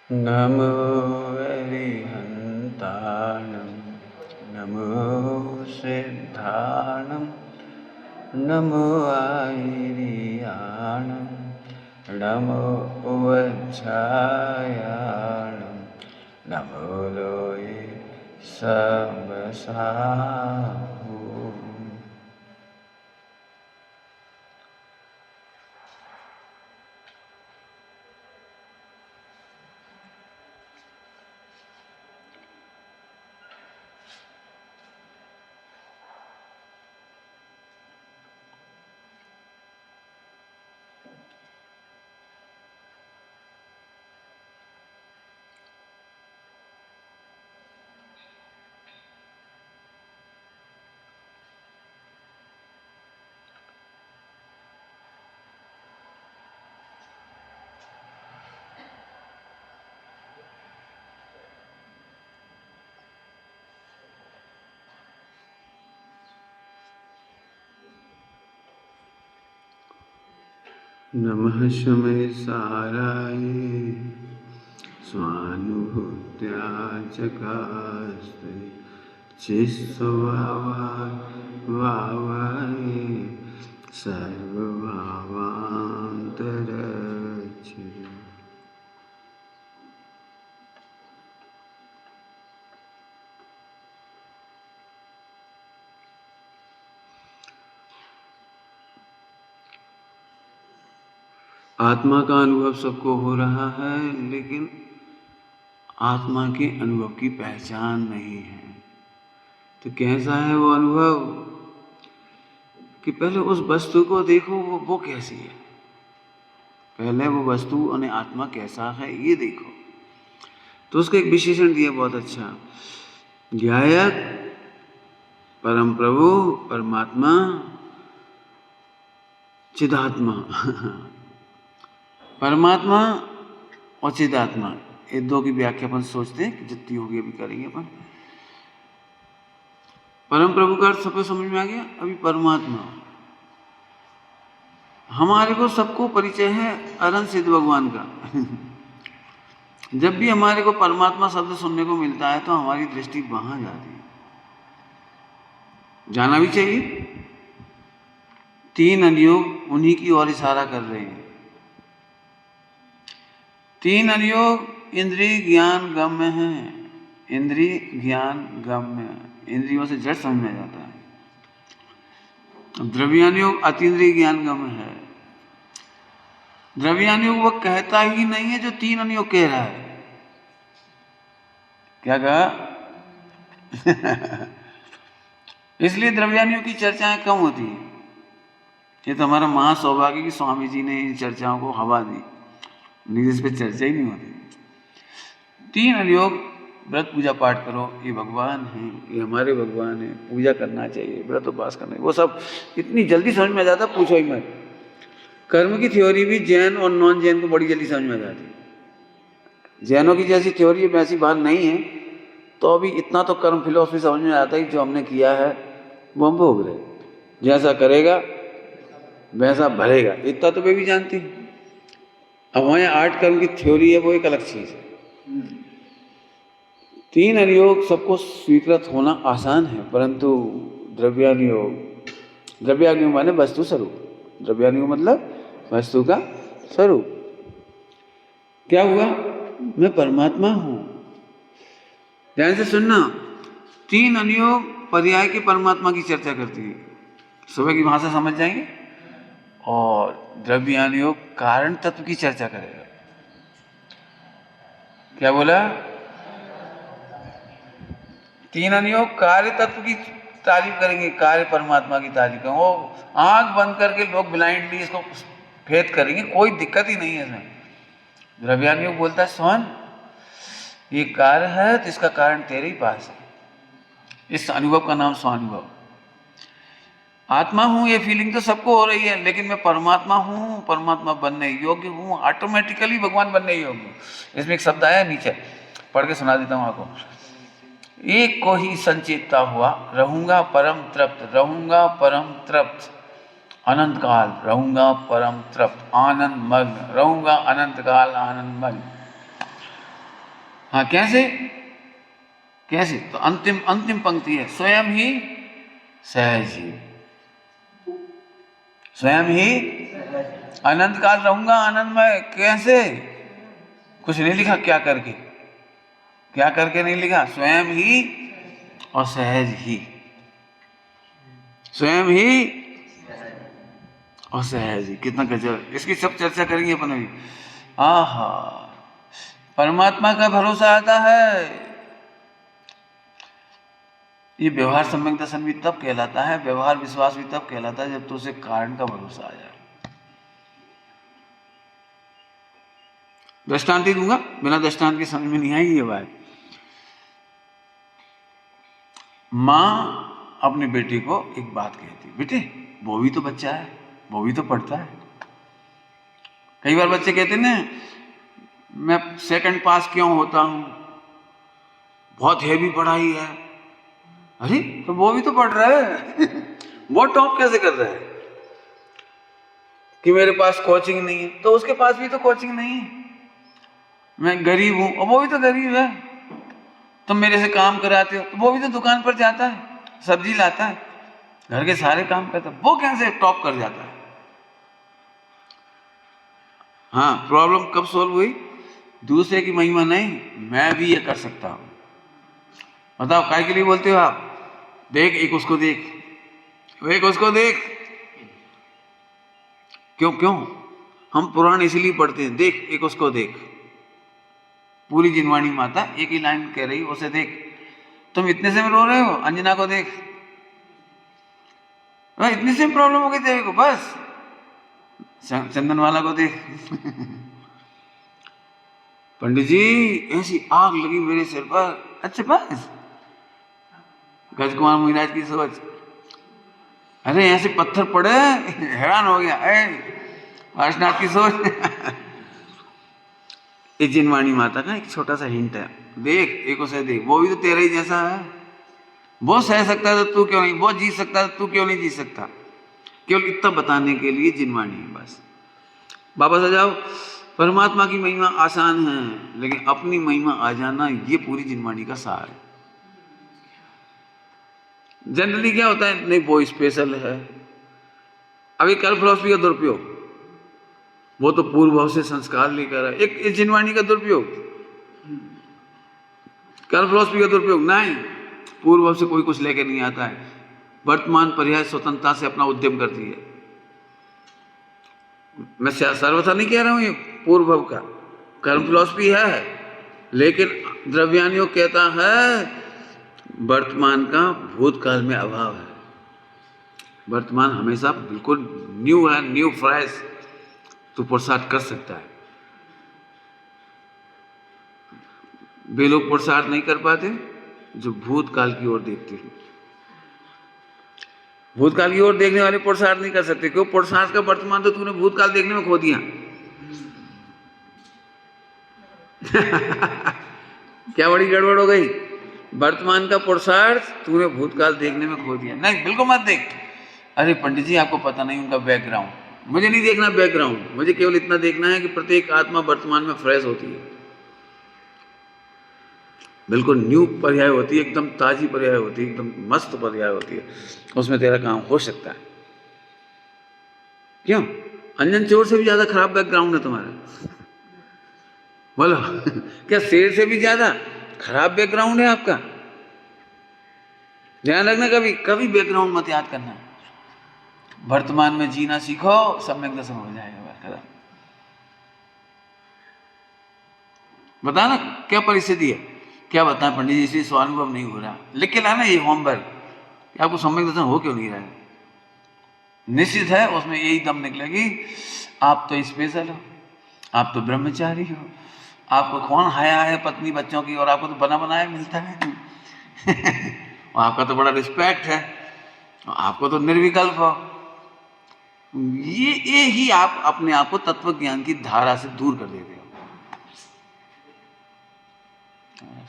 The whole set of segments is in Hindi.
नमो अरिहन्ताणं नमो सिद्धाणं नमो आयर्याणं नमो वज्रायाणं नमो लोये सबसाहु। नमः शमय साराय स्वानुभूत्या चकास्ते चिस्वभावाय भावाय सर्वभावान्तरच्छिदम्। आत्मा का अनुभव सबको हो रहा है, लेकिन आत्मा के अनुभव की पहचान नहीं है। तो कैसा है वो अनुभव कि पहले उस वस्तु को देखो, वो कैसी है। पहले वो वस्तु और आत्मा कैसा है ये देखो। तो उसका एक विशेषण दिया बहुत अच्छा, ज्ञायक परम प्रभु परमात्मा चिदात्मा। परमात्मा और चिदात्मा, ये दो की व्याख्या अपन सोचते हैं कि जितनी होगी अभी करेंगे अपन। परम प्रभु का अर्थ सबको समझ में आ गया। अभी परमात्मा, हमारे को सबको परिचय है अनंत सिद्ध भगवान का। जब भी हमारे को परमात्मा शब्द सुनने को मिलता है तो हमारी दृष्टि वहां जाती है, जाना भी चाहिए। तीन अनुयोग उन्हीं की ओर इशारा कर रहे हैं। तीन अनुयोग इंद्रिय ज्ञान गम्य है। इंद्रिय ज्ञान गम्य, इंद्रियों से जड़ समझ में जाता है। द्रव्यानुयोग अतीन्द्रिय ज्ञान गम्य है। द्रव्यानुयोग वो कहता ही नहीं है जो तीन अनुयोग कह रहा है। क्या कहा? इसलिए द्रव्यानुयोग की चर्चाएं कम होती है। ये तो हमारा महासौभाग्य कि स्वामी जी ने इन चर्चाओं को हवा दी, नहीं इस पे चर्चा ही नहीं होती। तीन अनुयोग, व्रत पूजा पाठ करो, ये भगवान हैं, ये हमारे भगवान हैं, पूजा करना चाहिए, व्रत उपास करना चाहिए, वो सब इतनी जल्दी समझ में आ जाता, पूछो ही मत। कर्म की थ्योरी भी जैन और नॉन जैन को बड़ी जल्दी समझ में आ जाती है। जैनों की जैसी थ्योरी है वैसी बात नहीं है, तो अभी इतना तो कर्म फिलॉसफी समझ में आता है कि जो हमने किया है वो हम भोग रहे, जैसा करेगा वैसा भरेगा, इतना तो वे भी जानती है। अब वहाँ 8 कर्म की थ्योरी है, वो एक अलग चीज है। तीन अनुयोग सबको स्वीकृत होना आसान है, परंतु द्रव्यानुयोग माने वस्तु स्वरूप। द्रव्यानुयोग मतलब वस्तु का स्वरूप। क्या हुआ? मैं परमात्मा हूं। ध्यान से सुनना, तीन अनुयोग पर्याय के परमात्मा की चर्चा करती है, सुबह की भाषा समझ जाएंगे। और द्रव्यानुयोग कारण तत्व की चर्चा करेगा। क्या बोला? तीन अनुयोग कार्य तत्व की तारीफ करेंगे, कार्य परमात्मा की तारीफ करेंगे। वो आंख बंद करके लोग ब्लाइंडली इसको भेद करेंगे, कोई दिक्कत ही नहीं है इसमें। द्रव्यानुयोग बोलता है स्वयं ये कार्य है तो इसका कारण तेरे ही पास है। इस अनुभव का नाम स्वानुभव। आत्मा हूं ये फीलिंग तो सबको हो रही है, लेकिन मैं परमात्मा हूं, परमात्मा बनने योग्य हूं, ऑटोमेटिकली भगवान बनने योग्य हूं। इसमें एक शब्द आया नीचे, पढ़ के सुना देता हूं आपको। एक को ही संचेतता हुआ, रहूंगा परम तृप्त, रहूंगा परम तृप्त, अनंत काल रहूंगा परम तृप्त, आनंद मग्न रहूंगा, अनंत काल आनंद मग्न। हाँ कैसे? कैसे? तो अंतिम अंतिम पंक्ति है, स्वयं ही सहज ही, स्वयं ही अनंत काल रहूंगा आनंदमय। कैसे? कुछ नहीं लिखा, क्या करके, क्या करके नहीं लिखा, स्वयं ही और सहज ही, स्वयं ही और सहज ही। कितना गजब, इसकी सब चर्चा करेंगे अपन अभी। आहा, परमात्मा का भरोसा आता है। ये व्यवहार सम्यक दर्शन भी तब कहलाता है, व्यवहार विश्वास भी तब कहलाता है जब तो उसे कारण का भरोसा आ जाए। दृष्टांत ही दूंगा, बिना दृष्टांत के समझ में नहीं आएगी ये बात। माँ अपने बेटे को एक बात कहती, बेटे वो भी तो बच्चा है, वो भी तो पढ़ता है। कई बार बच्चे कहते हैं ना, मैं सेकंड पास क्यों होता हूं, बहुत हेवी पढ़ाई है। अरे तो वो भी तो पढ़ रहा है वो टॉप कैसे कर रहा है? कि मेरे पास कोचिंग नहीं है, तो उसके पास भी तो कोचिंग नहीं है। मैं गरीब हूं और वो भी तो गरीब है। तुम मेरे से काम कराते हो, तो वो भी तो दुकान पर जाता है, सब्जी लाता है, घर के सारे काम करता है, वो कैसे टॉप कर जाता है? हाँ, प्रॉब्लम कब सॉल्व हुई? दूसरे की महिमा नहीं, मैं भी ये कर सकता हूं। बताओ काय के लिए बोलते हो आप? देख एक उसको देख, एक उसको देख। क्यों क्यों हम पुराण इसीलिए पढ़ते हैं, देख एक उसको देख। पूरी जिनवाणी माता एक ही लाइन कह रही, उसे देख। तुम इतने से में रो रहे हो, अंजना को देख। इतनी से प्रॉब्लम हो गई तेरे को, बस चंदन वाला को देख पंडित जी ऐसी आग लगी मेरे सिर पर। अच्छा बस गजकुमार महाराज की सोच, अरे ऐसे पत्थर पड़े हैरान हो गया। वासनाथ की सोच ये जिनवाणी माता का एक छोटा सा हिंट है, देख एक उसे देख, वो भी तो तेरा ही जैसा है। वो सह सकता है तो तू क्यों नहीं, वो जी सकता है तो तू क्यों नहीं जी सकता? केवल इतना बताने के लिए जिनवाणी है बस। बाबा सजाओ, परमात्मा की महिमा आसान है, लेकिन अपनी महिमा आ जाना ये पूरी जिनवाणी का सार है। जनरली क्या होता है, नहीं वो स्पेशल है। अभी कर्म फिलॉसफी का दुरुपयोग, वो तो पूर्व भाव से संस्कार लेकर है। एक जिनवाणी का दुरुपयोग, कर्म फिलॉसफी का दुरुपयोग नहीं, पूर्व भाव से कोई कुछ लेकर नहीं आता है। वर्तमान पर्याय स्वतंत्रता से अपना उद्यम करती है। मैं सर्वथा नहीं कह रहा हूं, ये पूर्व भाव का कर्म फिलॉसफी है, लेकिन द्रव्यान योग कहता है वर्तमान का भूतकाल में अभाव है। वर्तमान हमेशा बिल्कुल न्यू है, न्यू फ्रेश, तो पुरुषार्थ कर सकता है। वे लोग पुरुषार्थ नहीं कर पाते जो भूतकाल की ओर देखते हैं। भूतकाल की ओर देखने वाले पुरुषार्थ नहीं कर सकते। क्यों? पुरुषार्थ का वर्तमान तो तूने भूतकाल देखने में खो दिया क्या बड़ी गड़बड़ हो गई? वर्तमान का पुरुषार्थ तूने भूतकाल देखने में खो दिया। नहीं, बिल्कुल मत देख। अरे पंडित जी आपको पता नहीं उनका बैकग्राउंड। मुझे नहीं देखना बैकग्राउंड, मुझे केवल इतना देखना है कि प्रत्येक आत्मा वर्तमान में फ्रेश होती है, बिल्कुल न्यू पर्याय होती है, एकदम ताजी पर्याय होती है, एकदम मस्त पर्याय होती है। उसमें तेरा काम हो सकता है। क्यों? अंजन चोर से भी ज्यादा खराब बैकग्राउंड है तुम्हारा बोलो क्या शेर से भी ज्यादा खराब बैकग्राउंड है आपका? ध्यान रखना, कभी कभी बैकग्राउंड मत याद करना। वर्तमान में जीना सीखो, सम्यक दर्शन हो जाएगा। बता ना क्या परिस्थिति है, क्या बताएं पंडित जी, इसलिए स्वानुभव नहीं हो रहा। लिख के लाना ये होमवर्क, आपको सम्यक दर्शन हो क्यों नहीं रहा है। निश्चित है उसमें यही दम निकलेगी, आप तो स्पेशल हो, आप तो ब्रह्मचारी हो, आपको कौन हया है पत्नी बच्चों की, और आपको तो बना बनाया मिलता है और आपका तो बड़ा रिस्पेक्ट है, आपको तो निर्विकल्प हो। ये ही आप अपने आप को तत्व ज्ञान की धारा से दूर कर देते हो।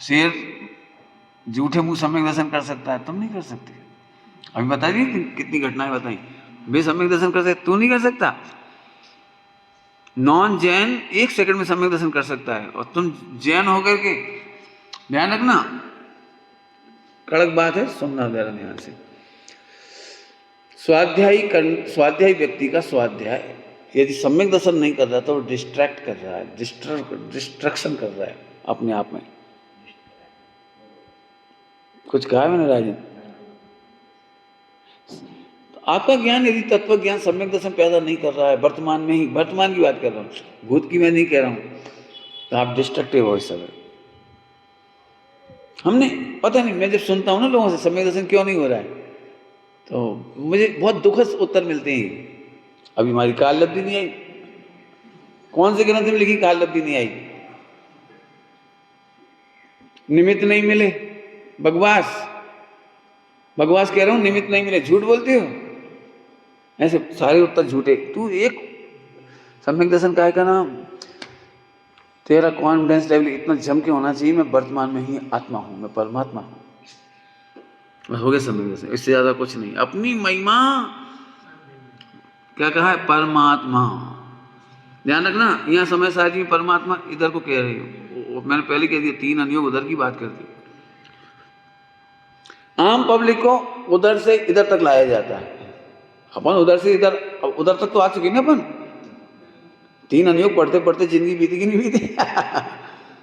शेर झूठे मुंह सम्यक दर्शन कर सकता है, तुम नहीं कर सकते। अभी बता दी कितनी घटनाएं बताई, वे सम्यक दर्शन कर सकते, तू नहीं कर सकता। नॉन जैन 1 सेकंड में सम्यक दर्शन कर सकता है, और तुम जैन होकर के ध्यान रखना, कड़क बात है, सुनना जरा ध्यान से। स्वाध्यायी व्यक्ति का स्वाध्याय यदि सम्यक दर्शन नहीं कर रहा तो वो डिस्ट्रैक्ट कर रहा है, डिस्ट्रक्शन कर रहा है अपने आप में। कुछ कहा है मैंने राजन? आपका ज्ञान यदि तत्व ज्ञान सम्यक दर्शन पैदा नहीं कर रहा है, वर्तमान में ही, वर्तमान की बात कर रहा हूँ, भूत की मैं नहीं कह रहा हूँ, तो आप डिस्ट्रक्टिव हो इस समय। हमने पता नहीं, मैं जब सुनता हूँ ना लोगों से सम्यक दर्शन क्यों नहीं हो रहा है, तो मुझे बहुत दुखद उत्तर मिलते हैं। अभी हमारी काल लब्धि नहीं आई, कौन से ग्रंथ में लिखी काल लब्धि नहीं आई? निमित्त नहीं मिले, बकवास कह रहा हूं, निमित्त नहीं मिले, झूठ बोलते हो, ऐसे सारे उत्तर झूठे। तू एक सम्यक दर्शन काय का नाम, तेरा कॉन्फिडेंस लेवल इतना जम के होना चाहिए, मैं वर्तमान में ही आत्मा हूं, मैं परमात्मा हूं, बस हो गया सम्यक दर्शन, इससे ज्यादा कुछ नहीं। अपनी महिमा क्या कहा है? परमात्मा। ध्यान रखना, यहाँ समय साजी में परमात्मा इधर को कह रही हो, मैंने पहले कह दिया, 3 अनियोग उधर की बात करती। आम पब्लिक को उधर से इधर तक लाया जाता है, अपन उधर से उधर तक तो आ चुके ना अपन। 3 अनियोग पढ़ते पढ़ते जिंदगी बीती कि नहीं बीती?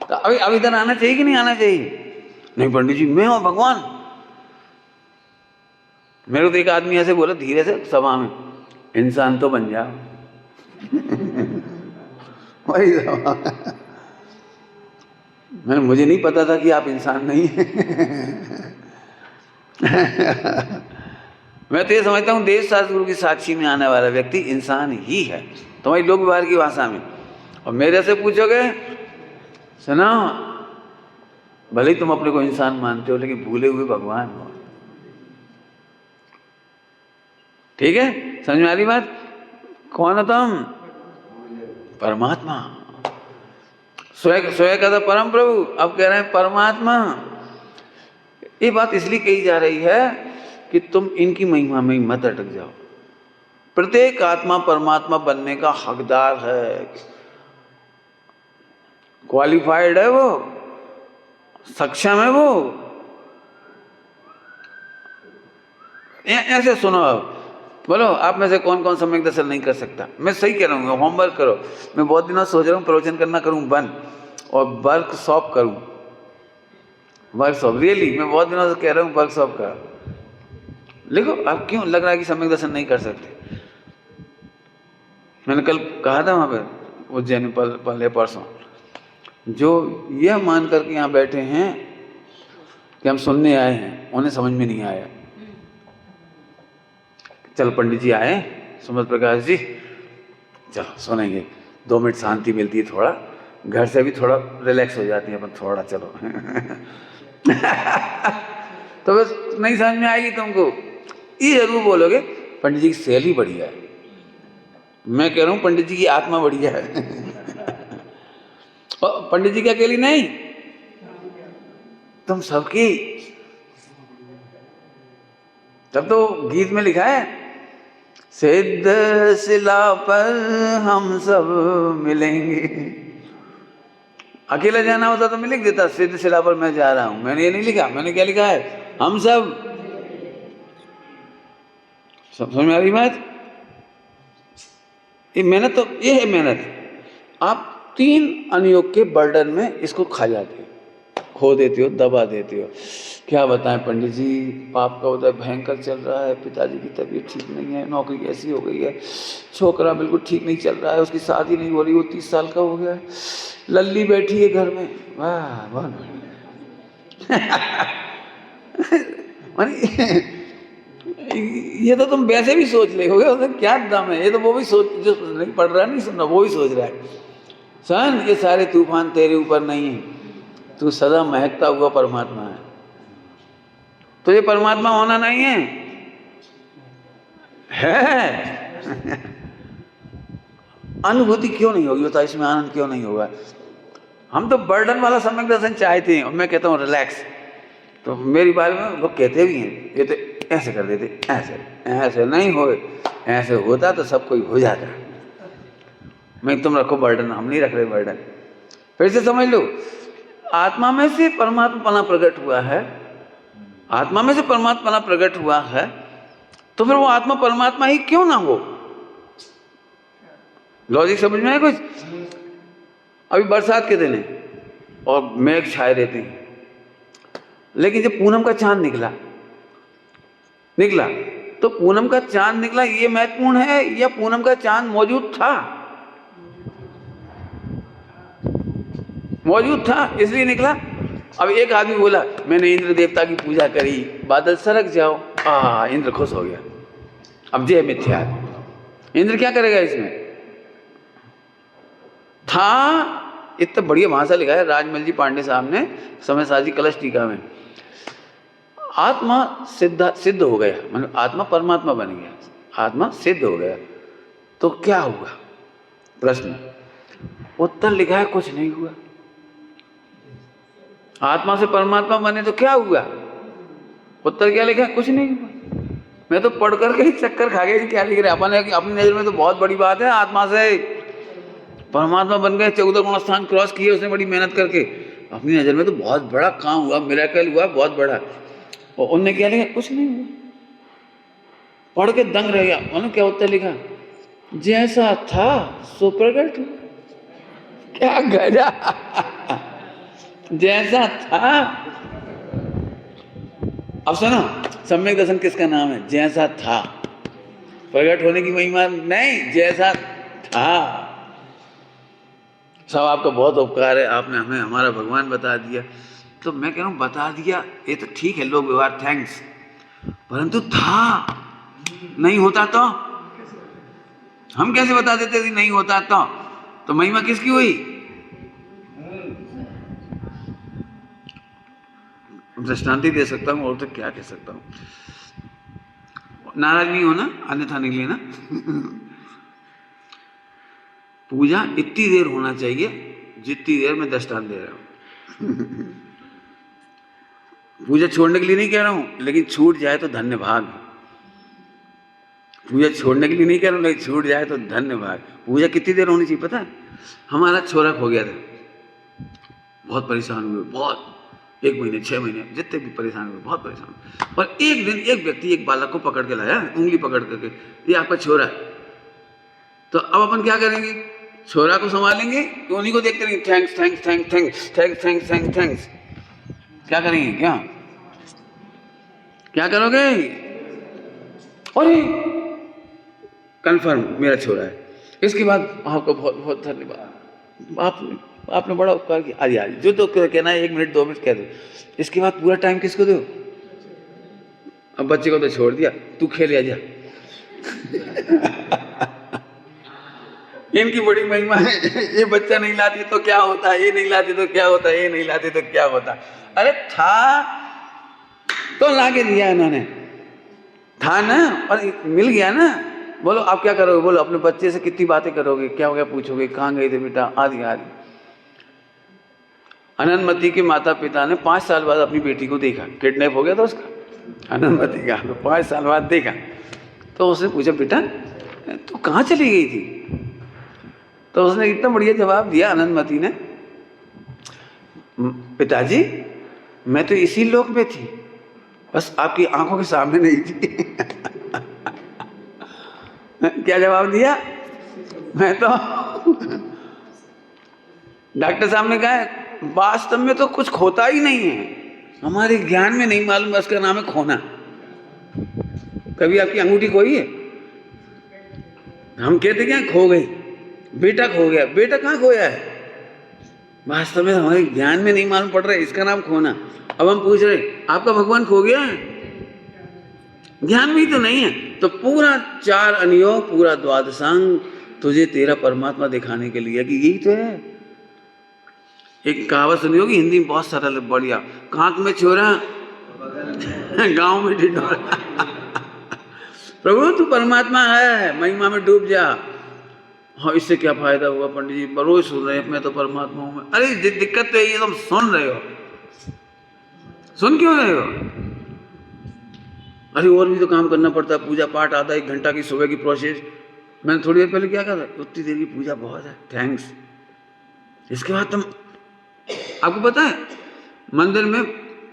तो अब इधर आना चाहिए कि नहीं आना चाहिए? नहीं पंडित जी, मैं और भगवान। मेरे को तो एक आदमी ऐसे बोला धीरे से सभा में, इंसान तो बन जाओ। वही मैंने, मुझे नहीं पता था कि आप इंसान नहीं हैं। मैं तो ये समझता हूँ देश शास्त्र गुरु की साक्षी में आने वाला व्यक्ति इंसान ही है, तुम्हारी लोक व्यवहार की भाषा में। और मेरे से पूछोगे, सुना, भले ही तुम अपने को इंसान मानते हो लेकिन भूले हुए भगवान हो। ठीक है, समझ में आ रही बात? कौन हो तुम? परमात्मा। स्वयं का था परम प्रभु, अब कह रहे हैं परमात्मा। ये बात इसलिए कही जा रही है कि तुम इनकी महिमा में मत अटक जाओ। प्रत्येक आत्मा परमात्मा बनने का हकदार है, क्वालिफाइड है, वो सक्षम है वो। ऐसे सुनो, अब बोलो आप में से कौन कौन सम्यक दर्शन नहीं कर सकता? मैं सही कह रहा हूँ, होमवर्क करो। मैं बहुत दिनों सोच रहा हूँ प्रवचन करना करूँ बंद और वर्कशॉप करूँ, वर्कशॉप। रियली मैं बहुत दिनों से कह रहा हूँ वर्कशॉप का। लिखो, अब क्यों लग रहा है कि सम्यक दर्शन नहीं कर सकते? मैंने कल कहा था वहाँ पे उज्जैन में, पहले परसों, जो यह मान करके यहाँ बैठे हैं कि हम सुनने आए हैं, उन्हें समझ में नहीं आया। चलो पंडित जी आए, सुमत प्रकाश जी, चलो सुनेंगे, 2 मिनट शांति मिलती है, थोड़ा घर से भी थोड़ा रिलैक्स हो जाती है अपन, थोड़ा चलो। तो बस नहीं समझ में आएगी तुमको, ये जरूर बोलोगे पंडित जी की शैली बढ़िया है। मैं कह रहा हूँ पंडित जी की आत्मा बढ़िया है। और पंडित जी की अकेली नहीं, तुम सबकी। तब तो गीत में लिखा है, सिद्ध शिला पर हम सब मिलेंगे। अकेला जाना होता तो मैं लिख देता सिद्ध शिला पर मैं जा रहा हूं। मैंने ये नहीं लिखा, मैंने क्या लिखा है? हम सब समझ में आ रही बात? ये मेहनत, तो ये है मेहनत। आप 3 अनियोग के बर्डन में इसको खा जाते हो, खो देते हो, दबा देते हो। क्या बताएं पंडित जी, पाप का उदय भयंकर चल रहा है, पिताजी की तबीयत ठीक नहीं है, नौकरी कैसी हो गई है, छोकरा बिल्कुल ठीक नहीं चल रहा है, उसकी शादी नहीं हो रही, वो 30 साल का हो गया है, लल्ली बैठी है घर में। वाह वाह। ये तो तुम वैसे भी सोच ले होगे, उसमें क्या दम है? ये तो वो भी सोच, जो नहीं पढ़ रहा नहीं सुन रहा, वो भी सोच रहा है। सन, ये सारे तूफान तेरे ऊपर नहीं है, तू सदा महकता हुआ परमात्मा है। तो ये परमात्मा होना नहीं है? अनुभूति क्यों नहीं होगी? बता, इसमें आनंद क्यों नहीं होगा? हम तो बर्डन वाला सम्यक दर्शन चाहते हैं, और मैं कहता हूँ रिलैक्स। तो मेरी बारे में वो कहते भी हैं, ये तो ऐसे कर देते, ऐसे नहीं हो, ऐसे होता तो सब कोई हो जाता। मैं तुम रखो बर्डन, हम नहीं रख रहे बर्डन। फिर से समझ लो, आत्मा में से परमात्मा प्रकट हुआ है, आत्मा में से परमात्मा प्रकट हुआ है, तो फिर वो आत्मा परमात्मा ही क्यों ना हो? लॉजिक समझ में है कुछ? अभी बरसात के दिन है और मेघ छाए रहते हैं, लेकिन जब पूनम का चांद निकला तो पूनम का चांद निकला ये महत्वपूर्ण है या पूनम का चांद मौजूद था? मौजूद था इसलिए निकला। अब एक आदमी बोला मैंने इंद्र देवता की पूजा करी, बादल सरक जाओ, इंद्र खुश हो गया। अब जय मिथ्या, इंद्र क्या करेगा इसमें? था, इतना बढ़िया भाषा लिखा है राजमल जी पांडे साहब ने समय साजी कलश टीका में। आत्मा सिद्ध हो गया, मतलब आत्मा परमात्मा बन गया, आत्मा सिद्ध हो गया, तो क्या हुआ? प्रश्न। उत्तर लिखा है कुछ नहीं हुआ। आत्मा से परमात्मा बने तो क्या हुआ? उत्तर क्या लिखा है? कुछ नहीं हुआ। मैं तो पढ़ करके ही चक्कर खा गया, क्या लिख रहे अपन? अपनी नजर में तो बहुत बड़ी बात है, आत्मा से परमात्मा बन गए, 14 गुण स्थान क्रॉस किए उसने बड़ी मेहनत करके। अपनी नजर में तो बहुत बड़ा काम हुआ, मिरेकल हुआ बहुत बड़ा, और उनने क्या लिखा? कुछ नहीं हुआ। पढ़ के दंग रह गया। उन्होंने क्या उत्तर लिखा? जैसा था सो प्रकट हुआ। क्या गजा! जैसा था। अब सुनो, सम्यक दर्शन किसका नाम है? जैसा था। प्रकट होने की महिमा नहीं, जैसा था। सब आपका बहुत उपकार है, आपने हमें हमारा भगवान बता दिया। तो मैं कह रहा हूं बता दिया ये तो ठीक है, लोग व्यवहार थैंक्स, परंतु था नहीं होता तो हम कैसे बता देते कि नहीं होता? तो महिमा किसकी हुई? दृष्टांत ही दे सकता हूं और तो क्या कह सकता हूं। नाराज नहीं होना, अन्यथा नहीं लेना। पूजा इतनी देर होना चाहिए जितनी देर मैं दृष्टांत दे रहा हूं। पूजा छोड़ने के लिए नहीं कह रहा हूं, लेकिन छूट जाए तो धन्य भाग। पूजा छोड़ने के लिए नहीं कह रहा हूं, लेकिन छूट जाए तो धन्य भाग। पूजा कितनी देर होनी चाहिए पता है? हमारा छोरा खो गया था, बहुत परेशान हुए, बहुत 1 महीने 6 महीने जितने भी परेशान हुए, बहुत परेशान हुए। और एक दिन एक व्यक्ति एक बालक को पकड़ के लाया, उंगली पकड़ करके, ये आपका छोरा है। तो अब अपन क्या करेंगे? छोरा को संभालेंगे तो उन्हीं को देखते रहेंगे, thanks thanks thanks thanks thanks thanks thanks thanks. क्या करेंगे? क्या करोगे? अरे कंफर्म मेरा छोरा है। इसके बाद आपको बहुत बहुत धन्यवाद, आपने बड़ा उपकार किया। अरे यार जो तो कहना है 1 मिनट 2 मिनट कह दो, इसके बाद पूरा टाइम किसको दो? अब बच्चे को तो छोड़ दिया, तू खेल जा। इनकी बड़ी महिमा है, ये बच्चा नहीं लाती तो क्या होता, ये नहीं लाती तो क्या होता, ये नहीं लाती तो क्या होता। अरे था तो लाके दिया इन्होंने, था ना, और मिल गया ना। बोलो आप क्या करोगे? बोलो अपने बच्चे से कितनी बातें करोगे, क्या हो गया पूछोगे, कहाँ गए थे बेटा, आदि आदि। अनंतमती के माता पिता ने 5 साल बाद अपनी बेटी को देखा, किडनैप हो गया था उसका, अनंतमती का, तो 5 साल बाद देखा। तो उसने पूछा बेटा तू कहाँ चली गई थी? तो उसने इतना बढ़िया जवाब दिया अनंतमती ने, पिताजी मैं तो इसी लोक में थी, बस आपकी आंखों के सामने नहीं थी। क्या जवाब दिया? मैं तो डॉक्टर साहब ने कहा वास्तव में तो कुछ खोता ही नहीं है, हमारे ज्ञान में नहीं मालूम, बस का नाम है खोना। कभी आपकी अंगूठी खोई है? हम कहते क्या खो गई, बेटा खो गया। बेटा कहाँ खोया है? वास्तव में हमारे ज्ञान में नहीं मालूम पड़ रहा है, इसका नाम खोना। अब हम पूछ रहे आपका भगवान खो गया है? ज्ञान में ही तो नहीं है। तो पूरा 4 अनियोग, पूरा द्वादशांग तुझे तेरा परमात्मा दिखाने के लिए कि यही तो है। एक कहावत सुनी होगी हिंदी में, बहुत सरल बढ़िया, कांक में छोरा गांव में ढिंढोरा। प्रभु तू परमात्मा है, महिमा में डूब जा। हाँ इससे क्या फायदा हुआ पंडित जी, रोज सुन रहे हैं मैं तो परमात्मा हूँ। अरे दिक्कत तो ये तुम सुन रहे हो, सुन क्यों रहे हो? अरे और भी तो काम करना पड़ता है, पूजा पाठ आधा 1 घंटा की सुबह की प्रोसेस। मैंने थोड़ी देर पहले क्या कहा था, उतनी देर की पूजा बहुत है, थैंक्स। इसके बाद तुम आपको पता है मंदिर में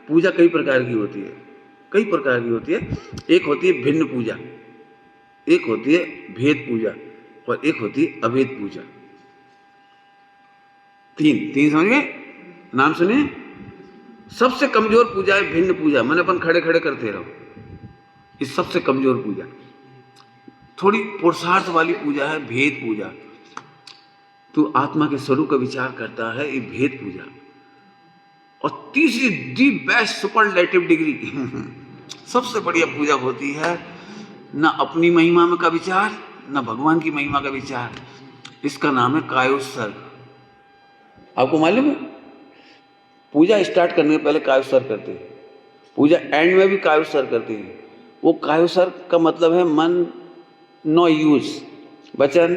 पूजा कई प्रकार की होती है, कई प्रकार की होती है। एक होती है भिन्न पूजा, एक होती है भेद पूजा, और एक होती है अभेद पूजा। तीन समझ गए? नाम सुनिए। सबसे कमजोर पूजा है भिन्न पूजा, मैंने अपन खड़े खड़े करते रहो, ये सबसे कमजोर पूजा। थोड़ी पुरुषार्थ वाली पूजा है भेद पूजा, तू आत्मा के स्वरूप का विचार करता है, ये भेद पूजा। और तीसरी दी बेस्ट सुपरलेटिव डिग्री सबसे बढ़िया पूजा होती है ना अपनी महिमा में का विचार, ना भगवान की महिमा का विचार, इसका नाम है कायोत्सर्ग। आपको मालूम है पूजा स्टार्ट करने से पहले कायोत्सर्ग करते हैं, पूजा एंड में भी कायोत्सर्ग करते हैं। वो कायोत्सर्ग का मतलब है मन नो यूज, वचन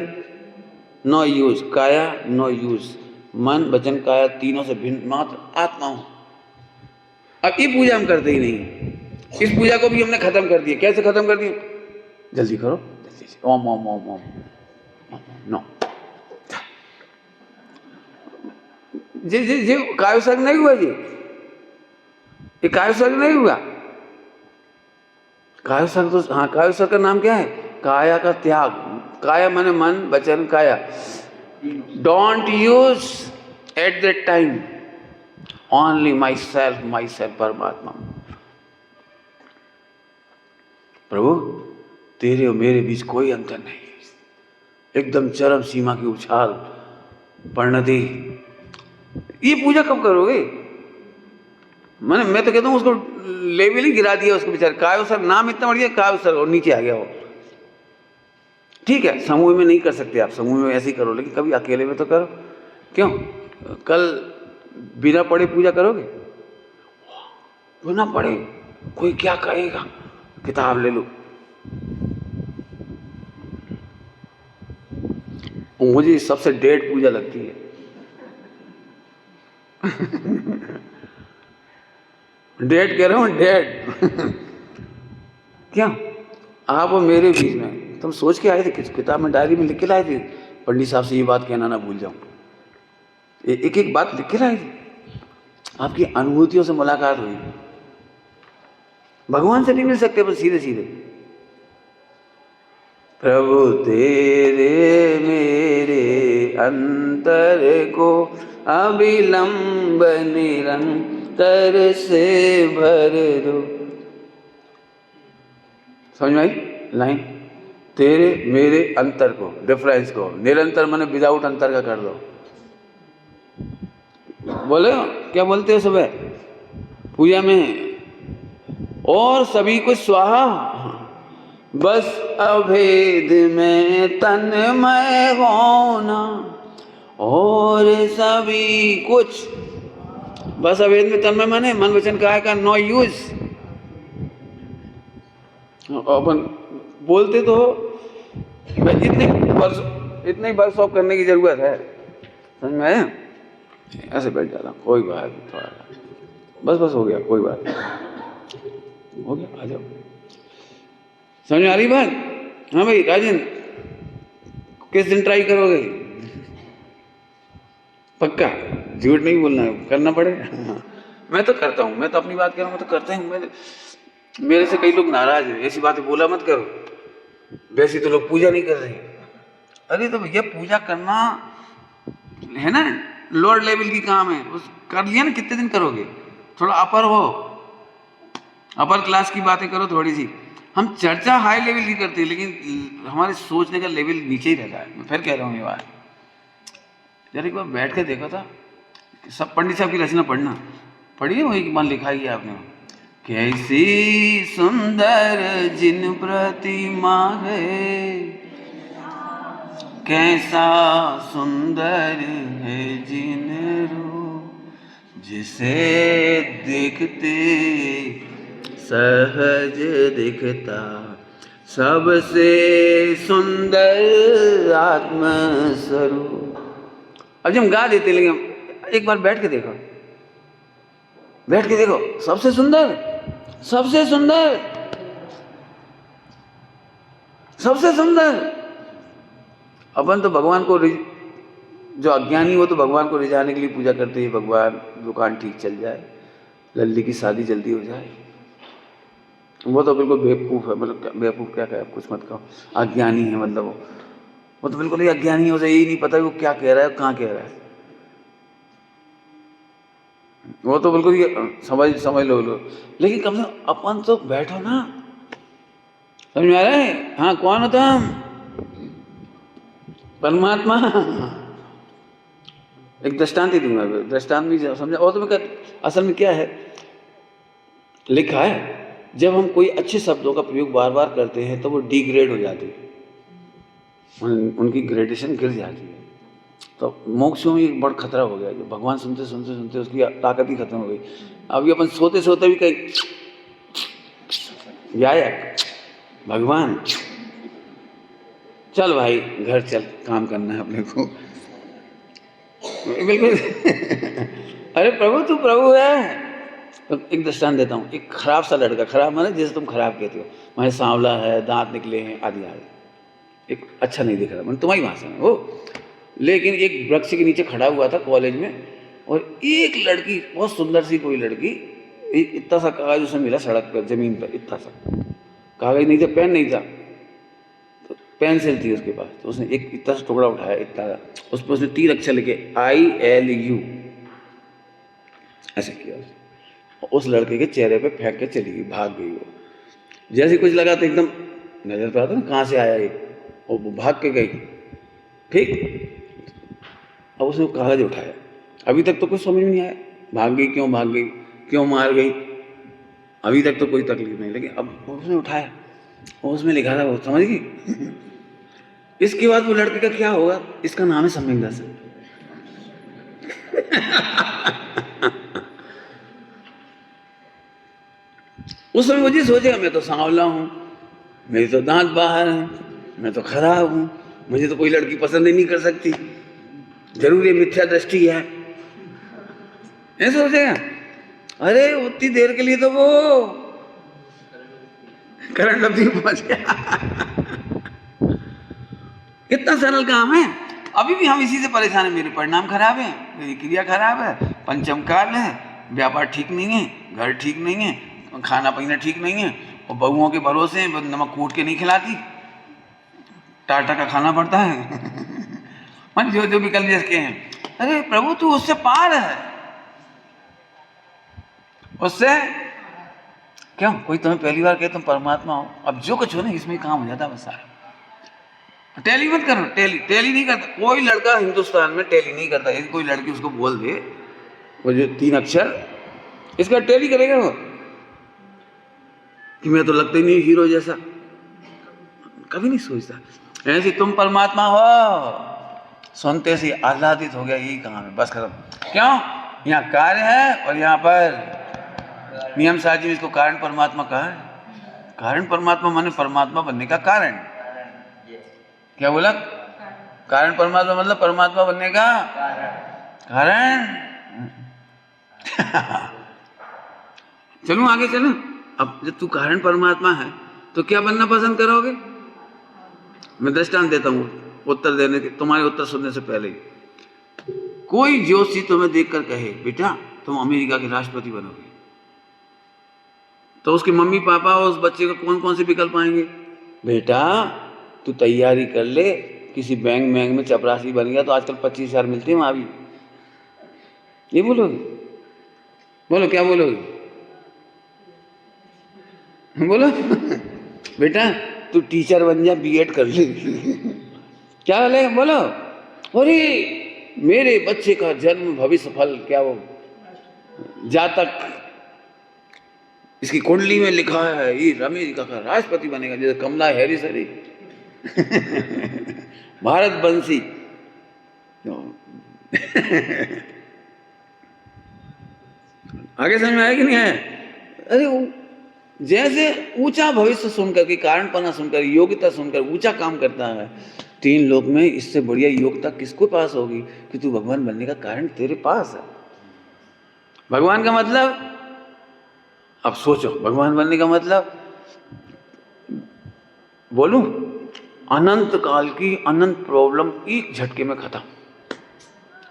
नो यूज, काया नो यूज, मन वचन काया तीनों से भिन्न मात्र आत्मा हूं। अब ये पूजा हम करते ही नहीं, इस पूजा को भी हमने खत्म कर दिया। कैसे खत्म कर दिया? जल्दी करो, जल्दी से ओम ओम ओम ओम नो। जी जी जी कायोत्सर्ग नहीं हुआ जी, ये कायोत्सर्ग नहीं हुआ। कायोत्सर्ग तो हाँ, कायोत्सर्ग का नाम क्या है? काया का त्याग। काया माने मन वचन काया। Don't use at that time only my self परमात्मा। प्रभु तेरे और मेरे बीच कोई अंतर नहीं, एकदम चरम सीमा की उछाल परिणति। ये पूजा कब करोगे? मैं तो कहता हूँ उसको लेवल ही गिरा दिया उसको बेचारे। कायोत्सर्ग नाम इतना बढ़िया, कायोत्सर्ग, और नीचे आ गया वो। ठीक है समूह में नहीं कर सकते आप, समूह में ऐसे ही करो, लेकिन कभी अकेले में तो करो। क्यों? कल बिना पढ़े पूजा करोगे? बिना पढ़े कोई क्या कहेगा, किताब ले लो। मुझे सबसे डेड पूजा लगती है डेड कह रहा हूं, डेड क्या आप और मेरे बीच में तुम सोच के आए थे, किस किताब में डायरी में लिख के लाए थे? पंडित साहब से ये बात कहना ना भूल जाऊं, एक एक बात लिख के लाए थे। आपकी अनुभूतियों से मुलाकात हुई। भगवान से नहीं मिल सकते बस सीधे सीधे। प्रभु तेरे मेरे अंतर को अविलंब निरंतर से भर दो। समझ में आई लाइन? तेरे मेरे अंतर को, डिफरेंस को, निरंतर माने विदाउट अंतर का कर दो। बोले क्या बोलते हो सुबह पूजा में? और सभी को स्वाहा, बस अभेद में तन्मय होना, और सभी कुछ बस अभेद में तन्मय माने मन वचन काया का नो यूज। अपन बोलते तो इतने वर्कशॉप करने की जरूरत है। समझ में आया? ऐसे बैठ जाता हूँ, कोई बात नहीं, थोड़ा बस हो गया, कोई बात नहीं, हो गया, आ जाओ। समझ में आ रही बात? हाँ भाई राजन, किस दिन ट्राई करोगे? पक्का झूठ नहीं बोलना है, करना पड़ेगा। मैं तो करता हूँ, मैं तो अपनी बात कर रहा हूँ, मैं तो करता हूँ। मेरे से कई लोग नाराज हैं, ऐसी बातें बोला मत करो, वैसे तो लोग पूजा नहीं कर रहे। अरे तो भैया पूजा करना है ना, लोअर लेवल की काम है, उस कर लिया ना, कितने दिन करोगे? थोड़ा अपर हो, अपर क्लास की बातें करो थोड़ी सी। हम चर्चा हाई लेवल की करते हैं, लेकिन हमारे सोचने का लेवल नीचे ही रहता है। मैं फिर कह रहा हूँ ये बात, जरा एक बार बैठ के देखा था, सब पंडित साहब की रचना पढ़ना, पढ़िए वही मन लिखा ही है आपने। कैसी सुंदर जिन प्रतिमा है, कैसा सुंदर है जिन रूप, जिसे देखते सहज दिखता, सबसे सुंदर आत्म स्वरूप। अब जब हम गा देते, लेकिन एक बार बैठ के देखो, बैठ के देखो, सबसे सुंदर, सबसे सुंदर, सबसे सुंदर। अपन तो भगवान को जो अज्ञानी वो तो भगवान को रिझाने के लिए पूजा करते हैं, भगवान दुकान ठीक चल जाए, लल्ली की शादी जल्दी हो जाए। वो तो बिल्कुल बेवकूफ़ है, मतलब बेवकूफ़ क्या कहे, कुछ मत कहो, अज्ञानी है। मतलब वो तो बिल्कुल ही अज्ञानी है, उसे यही नहीं पता वो क्या कह रहा है, कहाँ कह रहा है। वो तो बिल्कुल ही समझ लो। लेकिन कम से कम अपन तो बैठो ना, समझ में आ रहा है? हाँ, कौन हो तुम? परमात्मा। एक दृष्टांत ही दूंगा, दृष्टांत भी समझा। और तुम्हें असल में क्या है लिखा है, जब हम कोई अच्छे शब्दों का प्रयोग बार बार करते हैं तो वो डिग्रेड हो जाती है, उनकी ग्रेडेशन गिर जाती है। तो मोक्ष में एक बड़ा खतरा हो गया, जो भगवान सुनते सुनते सुनते उसकी ताकत ही खत्म हो गई। अभी अपन सोते सोते भी कहीं गायक भगवान, चल भाई घर चल, काम करना है अपने को, बिल्कुल। अरे प्रभु तू प्रभु है। तो एक दृष्टांत देता हूँ, एक खराब सा लड़का, खराब माने जैसे तुम खराब कहते हो, माने सांवला है, दांत निकले हैं, आदि आदि, एक अच्छा नहीं दिख रहा, मैंने तुम्हारी भाषा में वो, लेकिन एक वृक्ष के नीचे खड़ा हुआ था कॉलेज में, और एक लड़की, बहुत सुंदर सी कोई लड़की, इतना सा कागज उसे मिला सड़क पर, जमीन पर, इतना सा कागज नहीं था, पेन नहीं था, तो पेंसिल थी उसके पास, तो उसने एक इतना सा टुकड़ा उठाया, इतना, उस पर उसने 3 अक्षर लिखे ILU, ऐसे किया। उस लड़के के चेहरे पे फेंक के चली गई, भाग गई। वो जैसे कुछ लगा तो एकदम नजर पे आता ना कहाँ से आया ये, और वो भाग के गई। ठीक, अब उसने कागज उठाया, अभी तक तो कुछ समझ में नहीं आया, भाग गई क्यों मार गई, अभी तक तो कोई तकलीफ नहीं, लेकिन अब उसने उठाया और उसमें लिखा था, वो समझ गई। इसके बाद वो लड़के का क्या होगा, इसका नाम है सम्यक दर्शन। उस समय मुझे सोचेगा, मैं तो सांवला हूं, मेरी तो दांत बाहर है, मैं तो खराब हूं, मुझे तो कोई लड़की पसंद ही नहीं कर सकती, जरूर ये मिथ्या दृष्टि है, ऐसे सोचेगा। अरे उतनी देर के लिए तो वो करंट अवधि में पहुंच गया। कितना सरल काम है। अभी भी हम इसी से परेशान हैं, मेरे परिणाम खराब है, मेरी क्रिया खराब है, पंचम काल है, व्यापार ठीक नहीं है, घर ठीक नहीं है, खाना पीना ठीक नहीं है, और बहुओं के भरोसे नमक कूट के नहीं खिलाती, टाटा का खाना पड़ता है। मन जो जो विकल्प जिसके हैं। अरे प्रभु तू उससे पार है, उससे क्यों? कोई तुम्हें पहली बार कहे तुम परमात्मा हो, अब जो कुछ हो ना इसमें काम हो जाता है बस सारा। टैली मत करो, टैली नहीं करता कोई लड़का हिंदुस्तान में, टैली नहीं करता। यदि कोई लड़की उसको बोल दे वो जो 3 अक्षर, इसका टैली करेगा वो कि मैं तो लगता ही नहीं हीरो जैसा, कभी नहीं सोचता। ऐसे तुम परमात्मा हो, सुनते से आह्लादित हो गया, यही कहां है, बस खत्म। क्यों? यहाँ कार्य है और यहाँ पर नियम साजी, इसको कारण परमात्मा कहा है। कारण परमात्मा माने परमात्मा बनने का कारण। क्या बोला? कारण परमात्मा मतलब परमात्मा बनने का कारण। चलूं आगे चलूं। अब जब तू कारण परमात्मा है तो क्या बनना पसंद करोगे? मैं दृष्टांत देता हूं उत्तर देने के, तुम्हारे उत्तर सुनने से पहले ही। कोई ज्योतिषी तुम्हें देखकर कहे बेटा तुम अमेरिका के राष्ट्रपति बनोगे, तो उसके मम्मी पापा और उस बच्चे को कौन कौन से विकल्प आएंगे? बेटा तू तैयारी कर ले, किसी बैंक में चपरासी बन गया तो आजकल 25,000 मिलते हैं वहां भी। ये बोलोगे? बोलो क्या बोलोगे? बोलो। बेटा तू टीचर बन जा, B.Ed कर ले। क्या बोलेगा? बोलो। अरे मेरे बच्चे का जन्म भविष्य फल, क्या वो जातक, इसकी कुंडली में लिखा है ये अमेरिका का राष्ट्रपति बनेगा, जैसे कमला हैरिस है भारत बंसी। आगे समझ में आया कि नहीं है? अरे जैसे ऊंचा भविष्य सुनकर के, कारणपना सुनकर, योग्यता सुनकर ऊंचा काम करता है, 3 लोक में इससे बढ़िया योग्यता किसको पास होगी कि तू भगवान बनने का कारण तेरे पास है। भगवान का मतलब, अब सोचो, भगवान बनने का मतलब बोलूं, अनंत काल की अनंत प्रॉब्लम एक झटके में खत्म।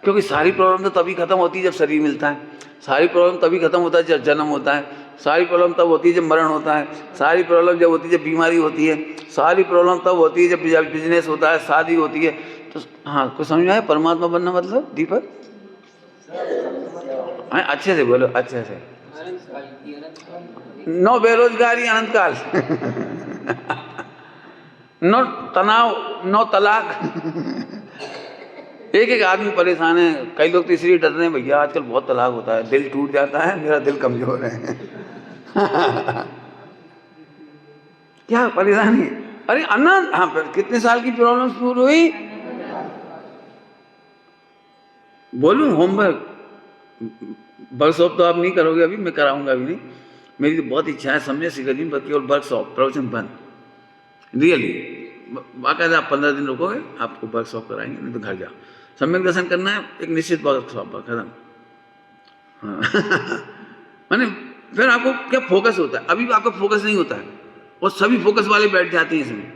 क्योंकि सारी प्रॉब्लम तो तभी खत्म होती है जब शरीर मिलता है, सारी प्रॉब्लम तभी खत्म होता है जब जन्म होता है, सारी प्रॉब्लम तब होती है जब मरण होता है, सारी प्रॉब्लम जब होती है जब बीमारी होती है, सारी प्रॉब्लम तब होती है जब बिजनेस होता है, शादी होती है। तो हाँ, कुछ समझ में आया परमात्मा बनना मतलब? दीपक हाँ, अच्छे से बोलो, अच्छे से। नो बेरोजगारी अनंत काल, नो तनाव, नो तलाक। एक एक आदमी परेशान है, कई लोग तो इसलिए डर रहे हैं, भैया आजकल बहुत तलाक होता है, दिल टूट जाता है, मेरा दिल कमजोर है। क्या परेशानी? अरे अनंत, हाँ, कितने साल की प्रॉब्लम शुरू हुई? बोलूं होमवर्क वर्कशॉप तो आप नहीं करोगे अभी, मैं कराऊंगा अभी नहीं, मेरी तो बहुत इच्छा है समझे शिखर जी, पर केवल वर्कशॉप प्रवचन बंद, रियली बाकायदा आप 15 दिन रुकोगे, आपको वर्कशॉप कराएंगे, नहीं तो घर जाओ। सम्यक दर्शन करना है एक निश्चित वर्कशॉप पर खत्म। हाँ। मैंने फिर आपको क्या फोकस होता है, अभी आपका फोकस नहीं होता है, और सभी फोकस वाले बैठ जाते हैं इसमें,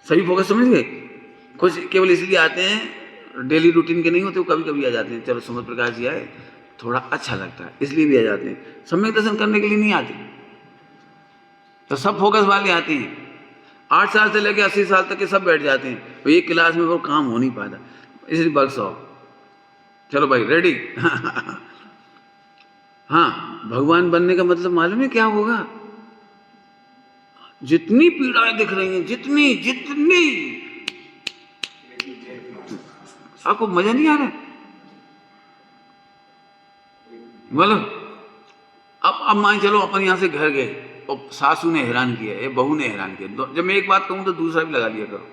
सभी फोकस समझ गए। कुछ केवल इसलिए आते हैं, डेली रूटीन के नहीं होते, वो कभी कभी आ जाते हैं, चलो सुमत प्रकाश जी आए थोड़ा अच्छा लगता है इसलिए भी आ जाते हैं, सम्यक दर्शन करने के लिए नहीं आते। तो सब फोकस वाले आते हैं, 8 साल से लेकर 80 साल तक के सब बैठ जाते हैं, तो एक क्लास में वो काम हो नहीं पाता, इसलिए वर्कशॉप। चलो भाई रेडी। हाँ, भगवान बनने का मतलब मालूम है क्या होगा? जितनी पीड़ाएं दिख रही हैं, जितनी जितनी, आपको मजा नहीं आ रहा? बोलो, अब मान चलो अपन यहां से घर गए और सासू ने हैरान किया, ये बहू ने हैरान किया, जब मैं एक बात कहूं तो दूसरा भी लगा लिया करो,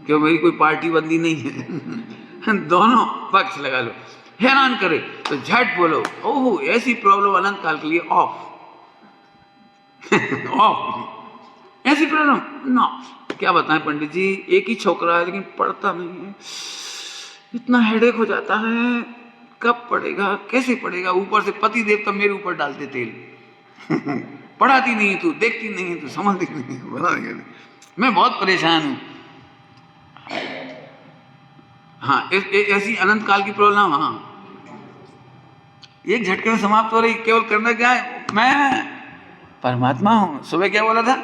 क्यों मेरी कोई पार्टी बंदी नहीं है। दोनों पक्ष लगा लो, हैरान करे तो झट बोलो, ओह ऐसी प्रॉब्लम अनंत काल के लिए ऑफ। ऑफ, ऐसी प्रॉब्लम नो। क्या बताएं पंडित जी, एक ही छोकरा है लेकिन पढ़ता नहीं है, इतना हेडेक हो जाता है, कब पढ़ेगा, कैसे पढ़ेगा, ऊपर से पति देव तो मेरे ऊपर डालते तेल। पढ़ाती नहीं तू, देखती नहीं तू, समझती नहीं, बता नहीं, मैं बहुत परेशान हूं। हाँ, ऐसी अनंत काल की प्रॉब्लम, हाँ एक झटके में समाप्त हो रही। केवल करना क्या है, मैं परमात्मा हूं। सुबह क्या बोला था,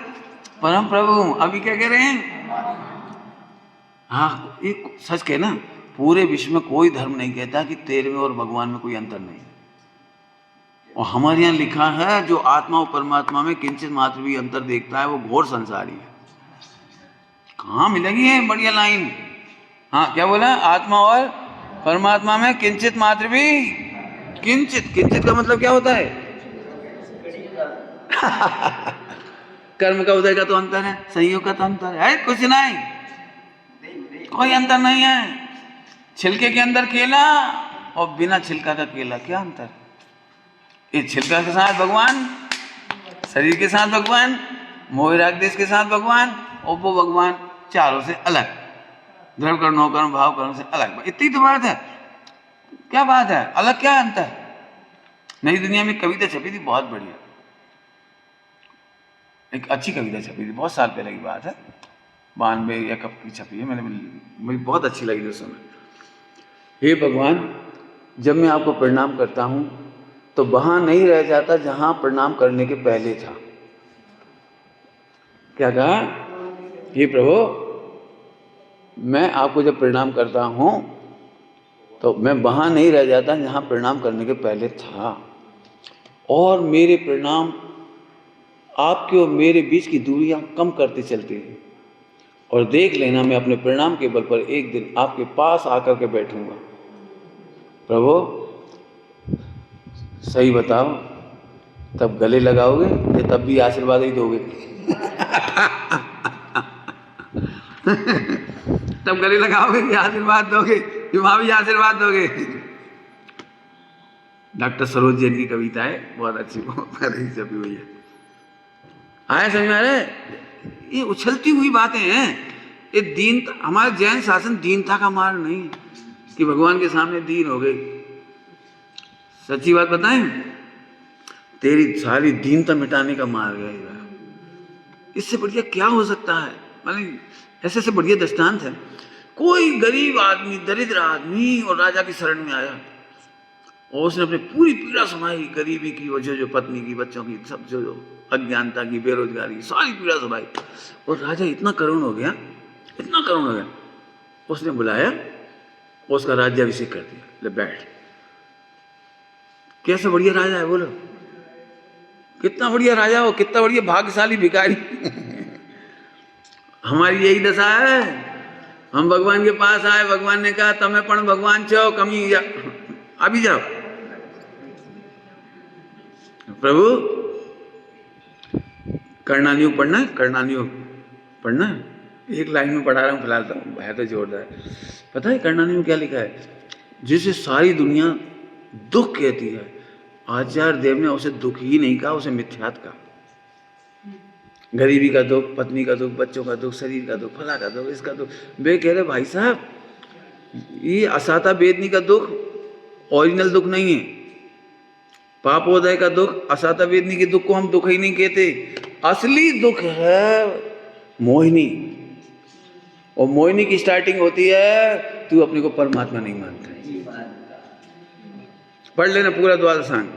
परम प्रभु हूं, अभी क्या कह रहे हैं? हाँ, एक सच कहना, पूरे विश्व में कोई धर्म नहीं कहता कि तेरे में और भगवान में कोई अंतर नहीं, और हमारे यहाँ लिखा है जो आत्मा और परमात्मा में किंचित मात्र भी अंतर देखता है वो घोर संसारी है। कहाँ मिलेगी है बढ़िया लाइन? हाँ, क्या बोला, आत्मा और परमात्मा में किंचित मात्र भी, किंचित, किंचित का मतलब क्या होता है? कर्म का उदय का तो अंतर है, संयोग का तो अंतर है, कुछ नहीं, कोई अंतर नहीं है। छिलके के अंदर केला और बिना छिलका का केला, क्या अंतर? ये छिलका के साथ भगवान, शरीर के साथ भगवान, मोह राग देश के साथ भगवान, और वो भगवान चारों से अलग, द्रव्य कर्म, नौ कर्म, भाव कर्म से अलग। इतनी तो बात है, क्या बात है, अलग क्या अंतर? नई दुनिया में कविता छपी थी बहुत बढ़िया, एक अच्छी कविता छपी थी, बहुत साल पहले की बात है, 92 या कब की छपी है, मुझे बहुत अच्छी लगी उस समय। हे भगवान, जब मैं आपको प्रणाम करता हूं तो वहां नहीं रह जाता जहां प्रणाम करने के पहले था। क्या कहा? हे प्रभु, मैं आपको जब प्रणाम करता हूं तो मैं वहां नहीं रह जाता जहां प्रणाम करने के पहले था, और मेरे प्रणाम आपके और मेरे बीच की दूरियां कम करते चलते हैं, और देख लेना मैं अपने प्रणाम के बल पर एक दिन आपके पास आकर के बैठूंगा। प्रभु सही बताओ, तब गले लगाओगे या तब भी आशीर्वाद ही दोगे? तब गले लगाओगे या आशीर्वाद दोगे, वहां भी आशीर्वाद दोगे? डॉक्टर सरोज जैन की कविता है, बहुत अच्छी, छपी हुई है। आया समझ में? अरे ये उछलती हुई बातें हैं, ये दीन, हमारा जैन शासन दीनता का मार्ग नहीं है कि भगवान के सामने दीन हो गई। सच्ची बात बताएं, तेरी सारी दीनता मिटाने का मार्ग है। इससे बढ़िया क्या हो सकता है? मतलब ऐसे बढ़िया दृष्टांत है। कोई गरीब आदमी, दरिद्र आदमी और राजा की शरण में आया और उसने अपनी पूरी पीड़ा सुनाई, गरीबी की वजह, जो पत्नी की, बच्चों की, सब जो अज्ञानता की, बेरोजगारी, सारी पीड़ा सुनाई। और राजा इतना करुण हो गया, इतना करुण हो गया, उसने बुलाया, उसका राज्याभिषेक कर दिया। ले बैठ। कैसा बढ़िया राजा है, बोलो कितना बढ़िया राजा हो, कितना बढ़िया भाग्यशाली भिखारी। हमारी यही दशा है। हम भगवान के पास आए, भगवान ने कहा तमें पण भगवान छो, कमी जा अभी जाओ। प्रभु कर्णानुयोग पढ़ना है, कर्णानुयोग पढ़ना है, एक लाइन में पढ़ा रहा हूँ फिलहाल, तो है तो जोरदार। पता है कर्णानुयोग में क्या लिखा है? जिसे सारी दुनिया दुख कहती है, आचार्य देव ने उसे दुख ही नहीं कहा, उसे मिथ्यात कहा। गरीबी का दुख, पत्नी का दुख, बच्चों का दुख, शरीर का दुख, फला का दुख, इसका दुख। वे कह रहे भाई साहब ये असाता वेदनी का दुख ओरिजिनल दुख नहीं है। पापोदय का दुख, असाता वेदनी के दुख को हम दुख ही नहीं कहते। असली दुख है मोहिनी, और मोहिनी की स्टार्टिंग होती है तू अपने को परमात्मा नहीं मानता। पढ़ लेना पूरा द्वादशांग,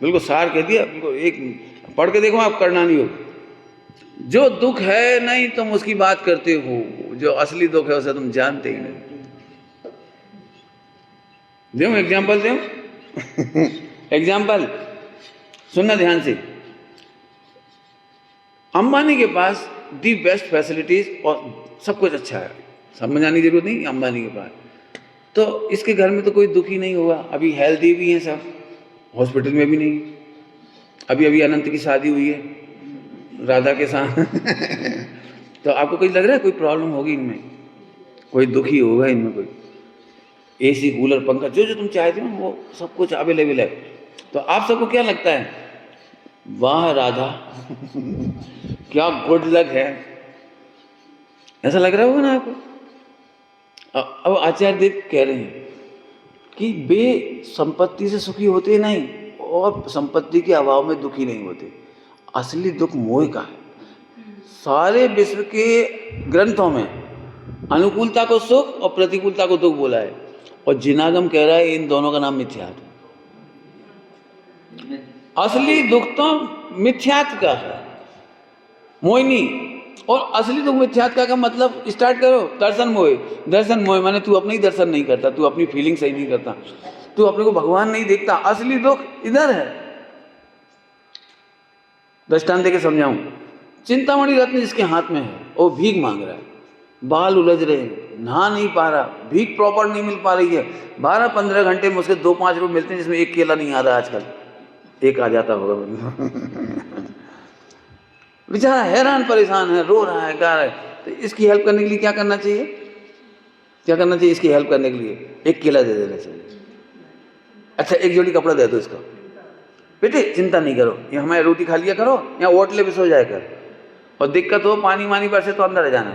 बिल्कुल सार कह दिया, बिल्कुल एक पढ़ के देखो आप कर्णानुयोग। जो दुख है नहीं तुम उसकी बात करते हो, जो असली दुख है उसे तुम जानते ही नहीं। देऊं एग्जाम्पल, देऊं एग्जाम्पल, सुनना ध्यान से। अंबानी के पास दी बेस्ट फैसिलिटीज और सब कुछ अच्छा है, समझाने की जरूरत नहीं, अंबानी के पास। तो इसके घर में तो कोई दुखी नहीं हुआ, अभी हेल्दी भी हैं सब, हॉस्पिटल में भी नहीं। अभी अभी अनंत की शादी हुई है राधा के साथ। तो आपको कोई लग रहा है कोई प्रॉब्लम होगी इनमें, कोई दुखी होगा इनमें कोई? एसी, कूलर, पंखा, जो जो तुम चाहते हो वो सब कुछ अवेलेबल है। तो आप सबको क्या लगता है, वाह राधा क्या गुड लक है, ऐसा लग रहा होगा ना आपको? अब आचार्य देव कह रहे हैं कि वे संपत्ति से सुखी होते नहीं और संपत्ति के अभाव में दुखी नहीं होते। असली दुख मोह का है। सारे विश्व के ग्रंथों में अनुकूलता को सुख और प्रतिकूलता को दुख बोला है, और जिनागम कह रहा है इन दोनों का नाम मिथ्यात है। असली दुख तो मिथ्यात का है, मोहिनी। और असली दुख मिथ्यात का मतलब स्टार्ट करो, दर्शन मोह। दर्शन मोह माने तू अपने ही दर्शन नहीं करता, तू अपनी फीलिंग सही नहीं करता, तू अपने को भगवान नहीं देखता। असली दुख इधर है। दृष्टांत देके समझाऊं, चिंतामणि रत्न जिसके हाथ में है वो भीख मांग रहा है, बाल उलझ रहे हैं, नहा नहीं पा रहा, भीख प्रॉपर नहीं मिल पा रही है। 12-15 घंटे में उसके 2-5 रुपये मिलते हैं, जिसमें एक केला नहीं आ रहा आजकल, एक आ जाता होगा। बेचारा हैरान परेशान है, रो रहा है, गा रहा है। तो इसकी हेल्प करने के लिए क्या करना चाहिए? क्या करना चाहिए इसकी हेल्प करने के लिए? एक केला दे देना चाहिए। अच्छा एक जोड़ी कपड़ा दे दो इसको, बेटे चिंता नहीं करो, ये हमारी रोटी खा लिया करो, यहाँ ओटले पे सो जाया कर, और दिक्कत हो पानी वानी बरसे तो अंदर आ जाना।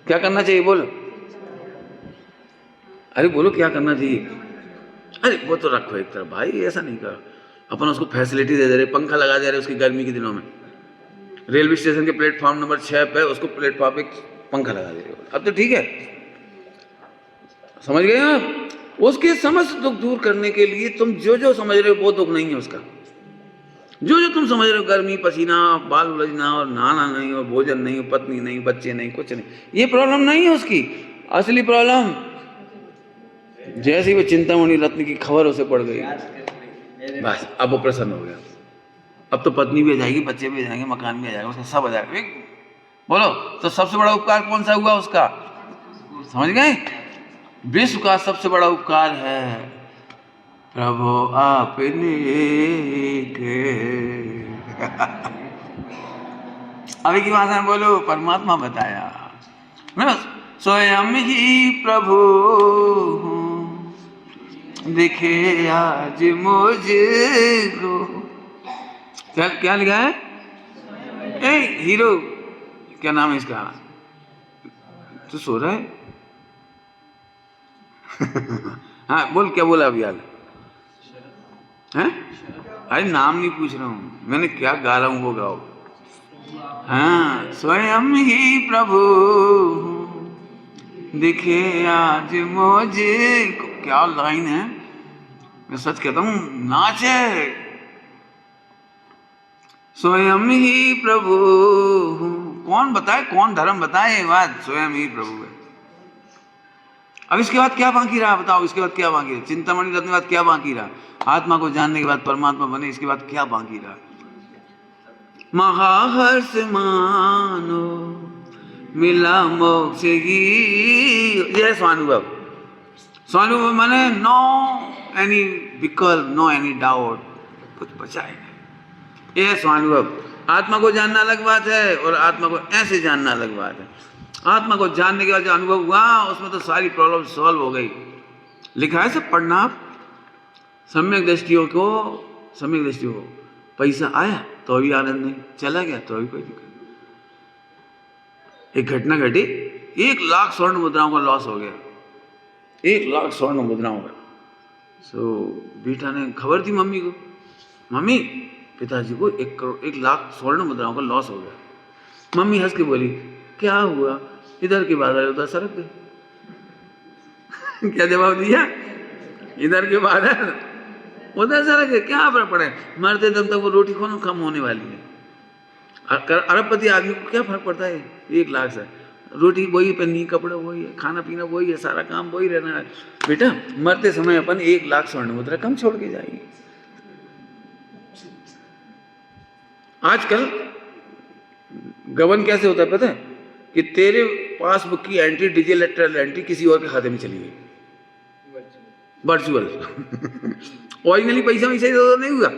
क्या करना चाहिए बोलो? अरे बोलो क्या करना चाहिए? अरे वो तो रखो एक तरफ भाई, ऐसा नहीं करो। अपन उसको फैसिलिटी दे दे रहे, पंखा लगा दे रहे उसकी गर्मी के दिनों में, रेलवे स्टेशन के प्लेटफॉर्म नंबर 6 पे उसको प्लेटफॉर्म पे पंखा लगा दे रहे हो। अब तो ठीक है, समझ गए आप? उसके समस्त दुख दूर करने के लिए तुम जो जो समझ रहे हो वो दुख नहीं है उसका। जो जो तुम समझ रहे हो, गर्मी, पसीना, बाल उलझना और नहाना नहीं और भोजन नहीं, पत्नी नहीं, बच्चे नहीं, कुछ नहीं, ये प्रॉब्लम नहीं है उसकी। असली प्रॉब्लम जैसे ही वो चिंतामणि रत्न की खबर उसे पड़ गई, बस अब वो प्रसन्न हो गया। अब तो पत्नी भी आ जाएगी, बच्चे भी आ जाएंगे, मकान भी आ जाएगा, उसका सब आ जाएगा। बोलो तो सबसे बड़ा उपकार कौन सा हुआ उसका? समझ गए? विश्व का सबसे बड़ा उपकार है प्रभु आपने के। अभी की भाषा में बोलो, परमात्मा बताया, मैं स्वयं ही प्रभु दिखे आज मुझको। क्या लिखा है? ए हीरो, क्या नाम है इसका? तू सो रहा है? हाँ बोल, क्या बोला अभी यार? हैं? अरे नाम नहीं पूछ रहा हूँ, मैंने क्या गा रहा हूँ वो गाओ। हाँ, स्वयं ही प्रभु दिखे आज मुझे को। क्या लाइन है, मैं सच कहता हूं, नाचे स्वयं ही प्रभु। कौन बताए, कौन धर्म बताए ये बात, स्वयं ही प्रभु है। अब इसके बाद क्या बाकी रहा बताओ, इसके बाद क्या बाकी रहा? चिंतामणि रत्न के बाद क्या बाकी रहा? आत्मा को जानने के बाद परमात्मा बने, इसके बाद क्या बाकी रहा? महाहर्ष मानो मिला मोक्ष ही, यह स्वानुभव। स्वानुभव माने नो एनी विकल्प, नो एनी डाउट, कुछ बचा ही नहीं, यह स्वानुभव। आत्मा को जानना अलग बात है और आत्मा को ऐसे जानना अलग बात है। आत्मा को जानने के बाद जो अनुभव हुआ उसमें तो सारी प्रॉब्लम सॉल्व हो गई। लिखा है सब पढ़ना आप। सम्यक दृष्टियों को, सम्यक दृष्टियों को पैसा आया तो भी आनंद नहीं, चला गया तो भी कोई दिक्कत नहीं। एक घटना घटी, 1 लाख स्वर्ण मुद्राओं का लॉस हो गया, 1 लाख स्वर्ण मुद्राओं का। बेटा ने खबर दी मम्मी को, मम्मी पिताजी को 1 लाख स्वर्ण मुद्राओं का लॉस हो गया। मम्मी हंस के बोली, क्या हुआ? इधर के बादल उधर सरक गए। क्या जवाब दिया? इधर के बादल उधर सरक गए, क्या फर्क पड़े, मरते दम तक वो रोटी कौन कम होने वाली है। अरबपति आदमी को क्या फर्क पड़ता है 1 लाख से? रोटी वही पहननी, कपड़ा वही है, खाना पीना वही है, सारा काम वही रहना है। बेटा मरते समय अपन 1 लाख स्वर्ण मुद्रा कम छोड़ के जाएंगे। आजकल गबन कैसे होता है पता है? कि तेरे पासबुक की एंट्री, डिजिटल एंट्री किसी और के खाते में चली गई, वर्चुअल। ओरिजिनली पैसा वैसे ही नहीं हुआ।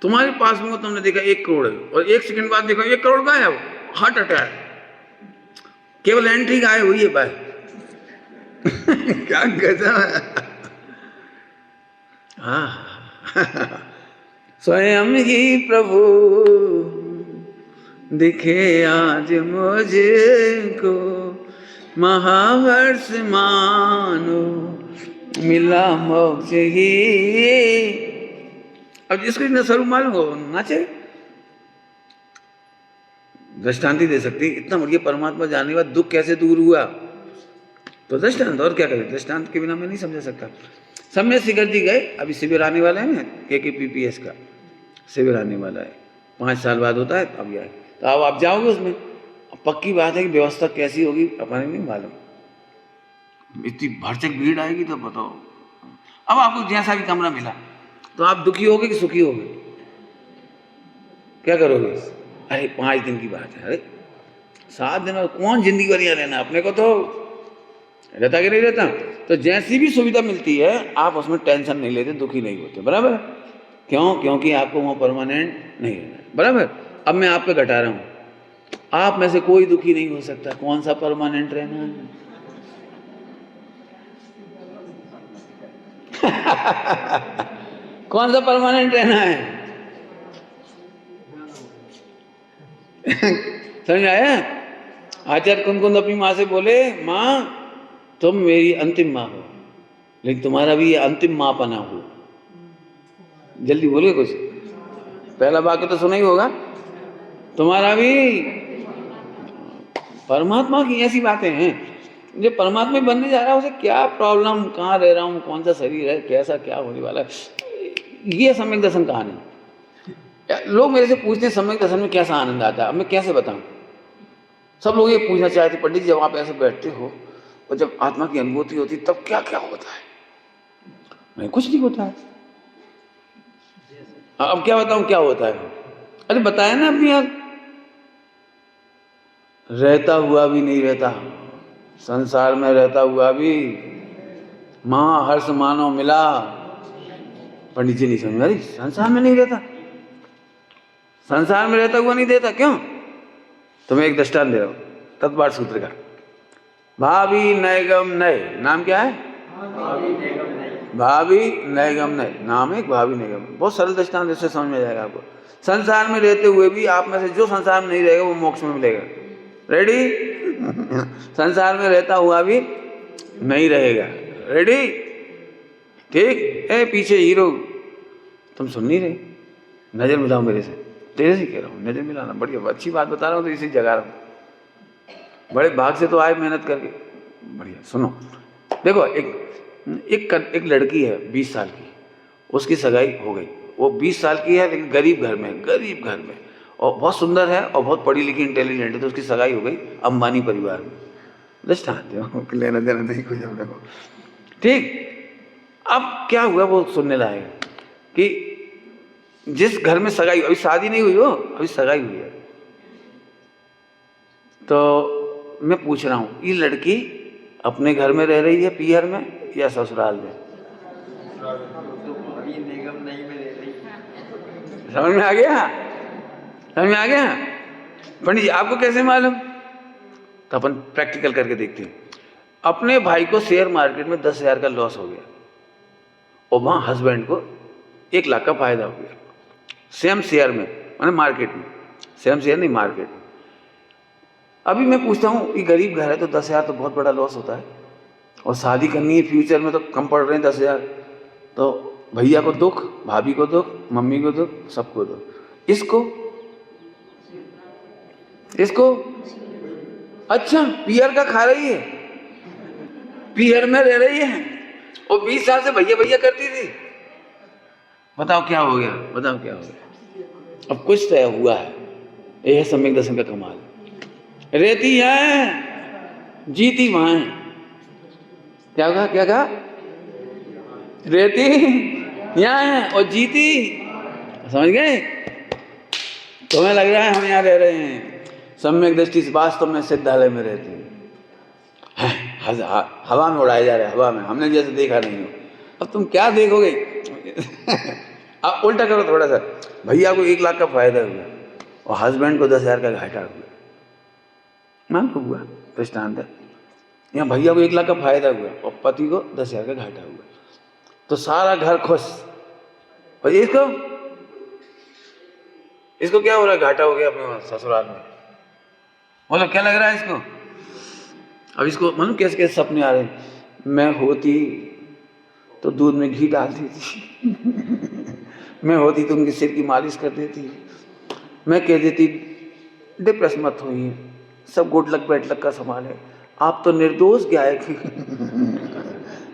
तुम्हारे पासबुक में तुमने देखा 1 करोड़ है और 1 सेकंड बाद देखो 1 करोड़ का है, वो हार्ट अटैक, केवल एंट्री का है हुई है भाई। क्या गजब है। स्वयं ही प्रभु दिखे आज मुझको, महाहर्ष मानो मिला मोक्ष ही। अब जिसको इतना स्वरूप मालूम हो नाचे, दृष्टांति दे सकती, इतना बढ़िया परमात्मा जानने के बाद दुख कैसे दूर हुआ, तो दृष्टांत। और क्या करें, दृष्टांत के बिना मैं नहीं समझा सकता। सम्यक शिखर जी गए, अभी शिविर आने वाला है ना, KKPPS का शिविर आने वाला है, 5 साल बाद होता है, अब आए तो अब आप जाओगे उसमें। पक्की बात है कि व्यवस्था कैसी होगी अपने नहीं मालूम, इतनी भरचक भीड़ आएगी तो बताओ। अब आपको जैसा भी कमरा मिला तो आप दुखी होगे कि सुखी होगे, क्या करोगे? अरे 5 दिन की बात है, अरे 7 दिन में कौन जिंदगी भर यहाँ रहना, अपने को तो रहता कि नहीं रहता। तो जैसी भी सुविधा मिलती है आप उसमें टेंशन नहीं लेते, दुखी नहीं होते, बराबर? क्यों? क्योंकि आपको वहाँ परमानेंट नहीं रहना, बराबर? अब मैं आप पे घटा रहा हूँ, आप में से कोई दुखी नहीं हो सकता, कौन सा परमानेंट रहना है? कौन सा परमानेंट रहना है? समझ आया? आचार्य कुंद अपनी माँ से बोले, माँ तुम मेरी अंतिम माँ हो, लेकिन तुम्हारा भी ये अंतिम माँ पना हो। जल्दी बोलिए कुछ, पहला वाक्य तो सुना ही होगा। तुम्हारा भी, परमात्मा की ऐसी बातें हैं, जो परमात्मा बनने जा रहा है उसे क्या प्रॉब्लम, कहाँ रह रहा हूँ, कौन सा शरीर है, कैसा क्या होने वाला है, ये सम्यक दर्शन कहानी। लोग मेरे से पूछते हैं सम्यक दर्शन में कैसा आनंद आता है, अब मैं कैसे बताऊं? सब लोग ये पूछना चाहते, पंडित जी जब आप ऐसे बैठते हो और जब आत्मा की अनुभूति होती तब क्या क्या होता है? नहीं, कुछ नहीं होता है। अब क्या बताऊं क्या होता है? अरे बताया ना अपनी यार, रहता हुआ भी नहीं रहता, संसार में रहता हुआ भी महाहर्ष मानो मिला। पंडित जी नहीं समझ रही, संसार में नहीं रहता, संसार में रहता हुआ नहीं देता। क्यों? तो मैं एक दृष्टांत दे रहा हूं, तत्पाठ सूत्र का। भावी नैगम नय, नाम क्या है? भावी नैगम नय नाम है, भावी नैगम। बहुत सरल दृष्टांत, इससे समझ में जाएगा आपको। संसार में रहते हुए भी आप में से जो संसार में नहीं रहेगा वो मोक्ष में मिलेगा। रेडी? संसार में रहता हुआ भी नहीं रहेगा। रेडी? ठीक है। पीछे हीरो, तुम सुन नहीं रहे, नजर मिलाओ मेरे से, तेरे से कह रहा हूँ, नजर मिलाना। बढ़िया अच्छी बात बता रहा हूँ तो इसी जगा रहा हूँ। बड़े भाग से तो आए मेहनत करके, बढ़िया सुनो, देखो एक लड़की है 20 साल की, उसकी सगाई हो गई। वो 20 साल की है लेकिन गरीब घर में, और बहुत सुंदर है और बहुत पढ़ी लिखी इंटेलिजेंट है, तो उसकी सगाई हो गई अंबानी परिवार में। लेना देना नहीं कुछ अपने को, ठीक। अब क्या हुआ वो सुनने लायक कि जिस घर में सगाई, अभी शादी नहीं हुई हो, अभी सगाई हुई है, तो मैं पूछ रहा हूँ ये लड़की अपने घर में रह रही है पीहर में या ससुराल में? समझ में आ गया? समझ में आ गया? पंडित जी आपको कैसे मालूम? तो अपन प्रैक्टिकल करके देखते हैं। अपने भाई को शेयर मार्केट में 10,000 का लॉस हो गया और वहाँ हस्बैंड को 1 लाख का फायदा हो गया, सेम शेयर में, माने मार्केट में, सेम शेयर नहीं मार्केट में। अभी मैं पूछता हूँ ये गरीब घर है तो 10,000 तो बहुत बड़ा लॉस होता है, और शादी करनी है फ्यूचर में तो कम पड़ रहे हैं 10,000, तो भैया को दुख, भाभी को दुख, मम्मी को दुख, सबको दुख। इसको अच्छा पीहर का खा रही है, पीहर में रह रही है, और 20 साल से भैया भैया करती थी। बताओ क्या हो गया? बताओ क्या हो गया? अब कुछ तय हुआ है, यह है सम्यक दर्शन का कमाल। रहती है जीती वहां है। क्या कहा? रहती यहाँ है और जीती, समझ गए? तुम्हें लग रहा है हम यहाँ रह रहे हैं, सम्यक दृष्टि से वास्तव में सिद्धालय में रहते हैं, हवा में उड़ाए जा रहे हैं, हवा में, हमने जैसे देखा नहीं हो। अब तुम क्या देखोगे? अब उल्टा करो थोड़ा सा, भैया को 1 लाख का फायदा हुआ और हस्बैंड को 10,000 का घाटा हुआ, मान को हुआ दृष्टांत है। यहाँ भैया को 1 लाख का फायदा हुआ और पति को 10,000 का घाटा हुआ, तो सारा घर खुश। और इसको क्या हो रहा है? घाटा हो गया अपने ससुराल में। बोलो क्या लग रहा है इसको? अब इसको मालूम कैसे कैसे सपने आ रहे हैं। मैं होती तो दूध में घी डाल देती मैं होती तो उनके सिर की मालिश कर देती, मैं कह देती डिप्रेस मत होइए, सब गुड लक बैड लक का सवाल है, आप तो निर्दोष गायक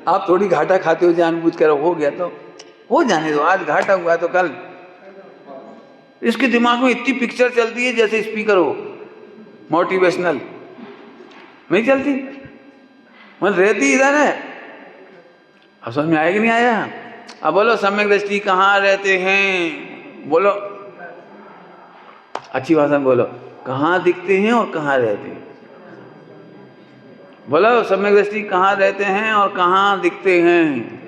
आप थोड़ी घाटा खाते हो जानबूझ कर, हो गया तो हो जाने दो, आज घाटा हुआ तो कल। इसके दिमाग में इतनी पिक्चर चलती है जैसे स्पीकर हो, मोटिवेशनल नहीं चलती, मतलब रहती इधर है। अब समझ में आया कि नहीं आया? अब बोलो सम्यक दृष्टि कहाँ रहते हैं? बोलो अच्छी भाषा में बोलो, कहाँ दिखते हैं और कहाँ रहते हैं? बोलो सम्यक दृष्टि कहाँ रहते हैं और कहाँ दिखते हैं?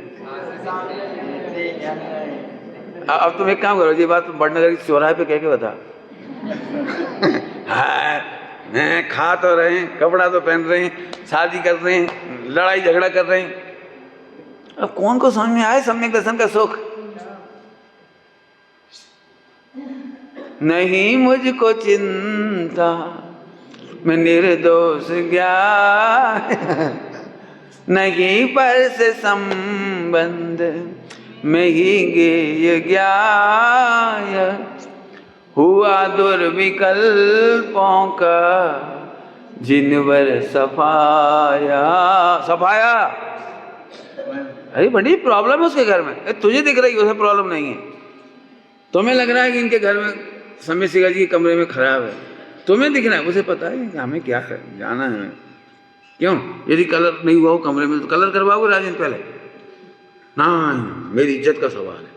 अब तुम एक काम करो, ये बात बड़नगर के चौराहे पे कह के बता हाँ, खा तो रहे हैं, कपड़ा तो पहन रहे हैं, शादी कर रहे हैं, लड़ाई झगड़ा कर रहे हैं। अब कौन को समझ में आए सम्यक दर्शन का सुख? नहीं मुझको चिंता मैं निर्दोष ज्ञान नहीं पर से संबंध में ही गेय ज्ञाय हुआ दुर्विकल्पों का जिनवर सफाया। अरे बड़ी प्रॉब्लम है उसके घर में, तुझे दिख रही है उसे प्रॉब्लम नहीं है। तुम्हें लग रहा है कि इनके घर में सम्यक सिंह जी के कमरे में खराब है, तुम्हें दिख रहा है, उसे पता है कि हमें क्या है, जाना है। क्यों? यदि कलर नहीं हुआ हो कमरे में तो कलर करवाओगे राजेंद्र पहले? ना, मेरी इज्जत का सवाल है,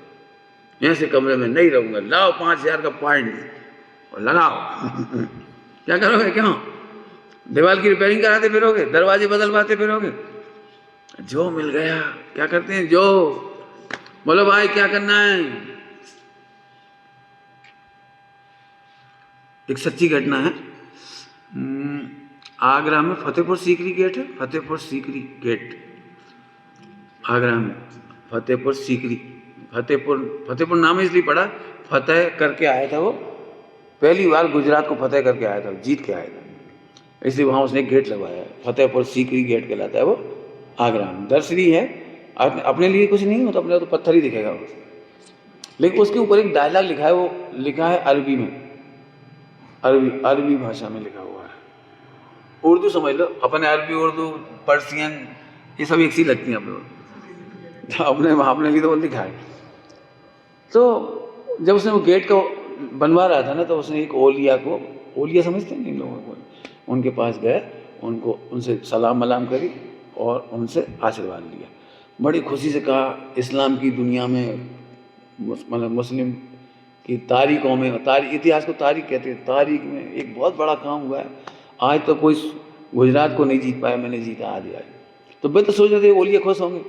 ऐसे कमरे में नहीं रहूंगा, लाओ 5,000 का पॉइंट और लगाओ क्या करोगे? क्यों? दीवार की रिपेयरिंग कराते फिरोगे, दरवाजे बदलवाते फिरोगे? जो मिल गया क्या करते हैं, जो बोलो भाई क्या करना है। एक सच्ची घटना है, आगरा में फतेहपुर सीकरी गेट है, फतेहपुर सीकरी गेट, आगरा में फतेहपुर सीकरी, फतेहपुर नाम इसलिए पड़ा, फतेह करके आया था वो, पहली बार गुजरात को फतेह करके आया था, जीत के आया था, इसलिए वहाँ उसने एक गेट लगवाया है, फतेहपुर सीकरी गेट कहलाता है वो, आगरा में। दर्शनी है, अपने लिए कुछ नहीं, मतलब अपने तो पत्थर ही दिखेगा वो, लेकिन उसके ऊपर एक डायलॉग लिखा है, वो लिखा है अरबी में, अरबी भाषा में लिखा हुआ है। उर्दू समझ लो, अपने अरबी, उर्दू, पर्सियन, ये सब एक सी लगती हैं अपने लिए तो वो लिखा है। तो जब उसने वो गेट को बनवा रहा था ना, तो उसने एक ओलिया को, ओलिया समझते हैं इन लोगों को, उनके पास गए, उनसे सलाम मलाम करी और उनसे आशीर्वाद लिया। बड़ी खुशी से कहा, इस्लाम की दुनिया में, मतलब मुस्लिम की तारीखों में, इतिहास को तारीख कहते हैं, तारीख में एक बहुत बड़ा काम हुआ है। आज तो कोई गुजरात को नहीं जीत पाया, मैंने जीता आज। तो मैं तो सोच रहे थे ओलिया खुश होंगे,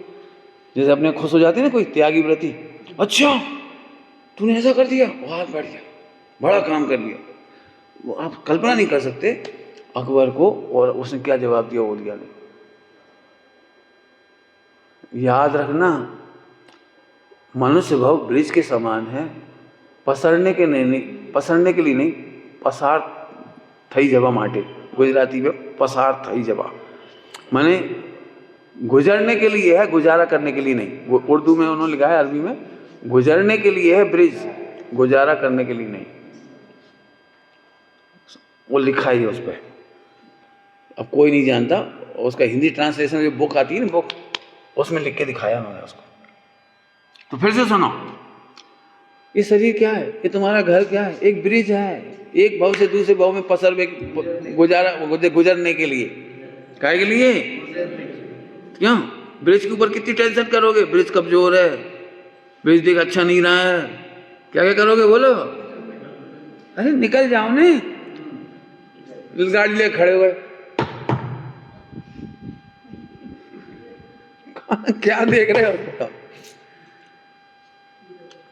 जैसे अपने खुश हो जाते हैं ना कोई त्यागी व्रती, अच्छा तूने ऐसा कर दिया, बहुत बढ़िया, बड़ा काम कर दिया। वो आप कल्पना नहीं कर सकते अकबर को, और उसने क्या जवाब दिया ओलिया ने। याद रखना, मनुष्य भाव ब्रिज के समान है, पसरने के लिए नहीं, पसार थई जवा माटे, गुजराती में पसार थई जवा, माने गुजरने के लिए है, गुजारा करने के लिए नहीं। वो उर्दू में उन्होंने लिखा है, अरबी में गुजरने के लिए है ब्रिज, गुजारा करने के लिए नहीं, वो लिखा ही है उस पर। अब कोई नहीं जानता, उसका हिंदी ट्रांसलेशन जो बुक आती है ना, बुक, उसमें लिख के दिखाया उन्होंने उसको। तो फिर से सुनो, ये शरीर क्या है, ये तुम्हारा घर क्या है, एक ब्रिज है, एक भाव से दूसरे भाव में पसर में गुजरने के लिए। काहे के लिए? क्यों? ब्रिज के ऊपर कितनी टेंशन करोगे, ब्रिज कमजोर है, ब्रिज देख अच्छा नहीं रहा है, क्या क्या करोगे बोलो? अरे निकल जाओ ने, गाड़ी ले खड़े हुए क्या देख रहे हो?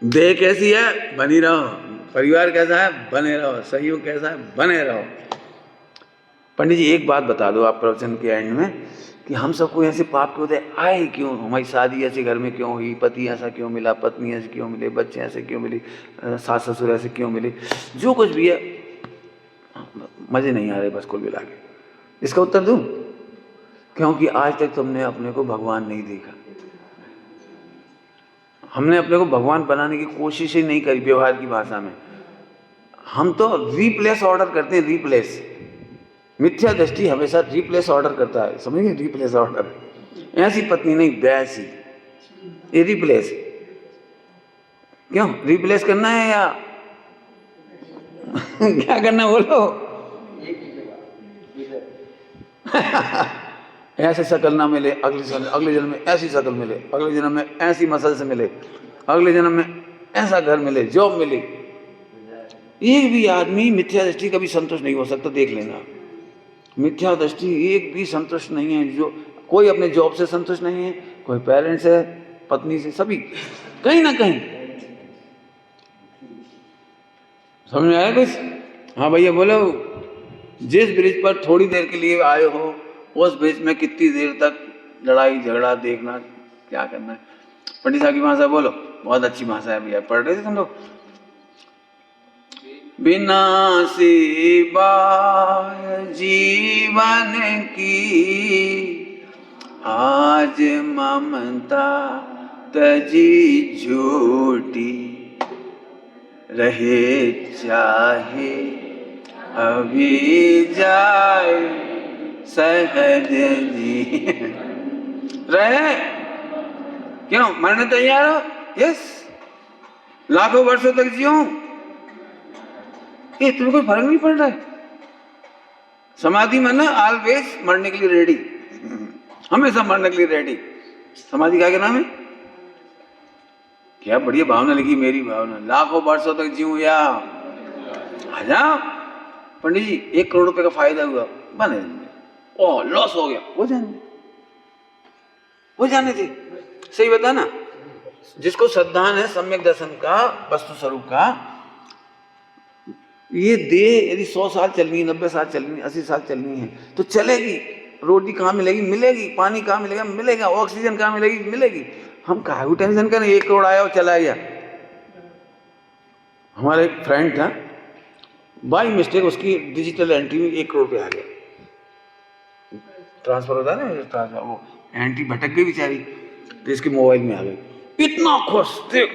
देह कैसी है, बनी रहो, परिवार कैसा है, बने रहो, सहयोग कैसा है, बने रहो। पंडित जी एक बात बता दो आप प्रवचन के एंड में, कि हम सबको ऐसे पाप के उदय आए क्यों, हमारी शादी ऐसे घर में क्यों हुई, पति ऐसा क्यों मिला, पत्नी ऐसे क्यों मिले, बच्चे ऐसे क्यों मिले, सास ससुर ऐसे क्यों मिले, जो कुछ भी है मजे नहीं आ रहे बस कुल मिला के। इसका उत्तर दूं? क्योंकि आज तक तुमने अपने को भगवान नहीं देखा, हमने अपने को भगवान बनाने की कोशिश ही नहीं करी। व्यवहार की भाषा में हम तो रिप्लेस ऑर्डर करते हैं, रिप्लेस। मिथ्या दृष्टि हमेशा रिप्लेस ऑर्डर करता है, समझिए, रिप्लेस ऑर्डर। ऐसी पत्नी नहीं, वैसी, ये रिप्लेस। क्यों रिप्लेस करना है या क्या करना बोलो? ऐसे शक्ल ना मिले, अगले जन्म में ऐसी शक्ल मिले, अगले जन्म में ऐसी मसल से मिले, अगले जन्म में ऐसा घर मिले, जॉब मिले। एक भी आदमी मिथ्या दृष्टि कभी संतुष्ट नहीं हो सकता, देख लेना। मिथ्या दृष्टि एक भी संतुष्ट नहीं है। जो कोई अपने जॉब से संतुष्ट नहीं है, कोई पेरेंट्स है, पत्नी से, सभी कहीं ना कहीं। समझ में आया कुछ? हाँ भैया बोलो। जिस ब्रिज पर थोड़ी देर के लिए आए हो, उस ब्रिज में कितनी देर तक लड़ाई झगड़ा देखना, क्या करना है। पंडित साहब की भाषा बोलो, बहुत अच्छी भाषा है भैया, पढ़ रहे थे तुम लोग। विनाशी बाह्य जीवन की, आज ममता तजी झूठी, रहे चाहे अभी जाए सहज जी। रहे क्यों, मरने तैयार हो? यस, लाखों वर्षों तक जियो, ये तुम्हें कोई फर्क नहीं पड़ रहा है। समाधि में ना ऑलवेज मरने के लिए रेडी, हमेशा मरने के लिए रेडी। समाधि क्या नाम है? क्या बढ़िया भावना लिखी, मेरी भावना, लाखों वर्षों तक जीऊं या हजार। पंडित जी 1 करोड़ रुपए का फायदा हुआ, बने, ओ लॉस हो गया, वो जाने थे। सही बता ना, जिसको श्रद्धा है सम्यक दर्शन का, वस्तु स्वरूप का, ये देह यदि 100 साल चलनी है, 90 साल चलनी, 80 साल चलनी है तो चलेगी। रोटी कहाँ मिलेगी? मिलेगी। पानी कहाँ मिलेगा? मिलेगा। ऑक्सीजन कहाँ मिलेगी? मिलेगी। हम काहे टेंशन करें, 1 करोड़ आया और चला गया। हमारा एक फ्रेंड था, बाई मिस्टेक उसकी डिजिटल एंट्री में 1 करोड़ रुपये आ गया। ट्रांसफर होता है ना, ट्रांसफर, वो एंट्री भटक गई बेचारी, तो इसके मोबाइल में आ गई। इतना खुश, देख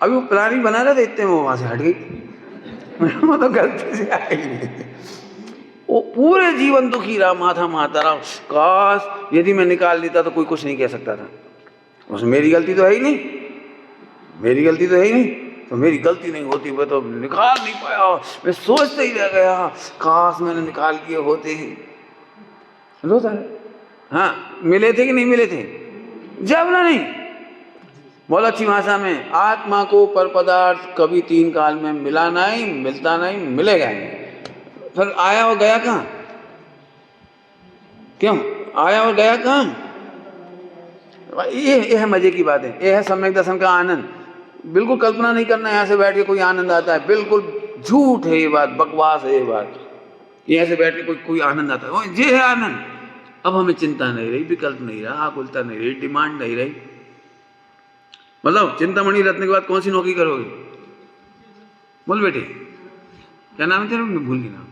अभी वो प्लानिंग बना रहा था, इतने वो वहां से हट गई। वो तो गलती से आई। वो पूरे जीवन दुखी रहा, माथा मारता रहा, काश यदि मैं निकाल लेता तो कोई कुछ नहीं कह सकता था। उसमें मेरी गलती तो है ही नहीं, मेरी गलती तो है ही नहीं, तो मेरी गलती नहीं होती मैं तो निकाल नहीं पाया, मैं सोचते ही रह गया काश मैंने निकाल लिए होते ही। रोता है। हाँ, मिले थे कि नहीं मिले थे? जब ना नहीं। बहुत अच्छी भाषा में, आत्मा को पर पदार्थ कभी तीन काल में मिला नहीं, मिलता नहीं, मिलेगा नहीं। फिर आया और गया कहाँ? क्यों आया और गया कहाँ? ये है मजे की बात है, ये है सम्यक दर्शन का आनंद। बिल्कुल कल्पना नहीं करना यहाँ से बैठ के कोई आनंद आता है, बिल्कुल झूठ है ये बात, बकवास है ये बात। यहाँ से बैठ के कोई आनंद आता है, ये है आनंद। अब हमें चिंता नहीं रही, विकल्प नहीं रहा, आकुलता नहीं रही, डिमांड नहीं रही। मतलब चिंतामणि रत्न के बाद कौन सी नौकरी करोगे? बोल बेटे, क्या नाम है तेरा? भूल गया नाम।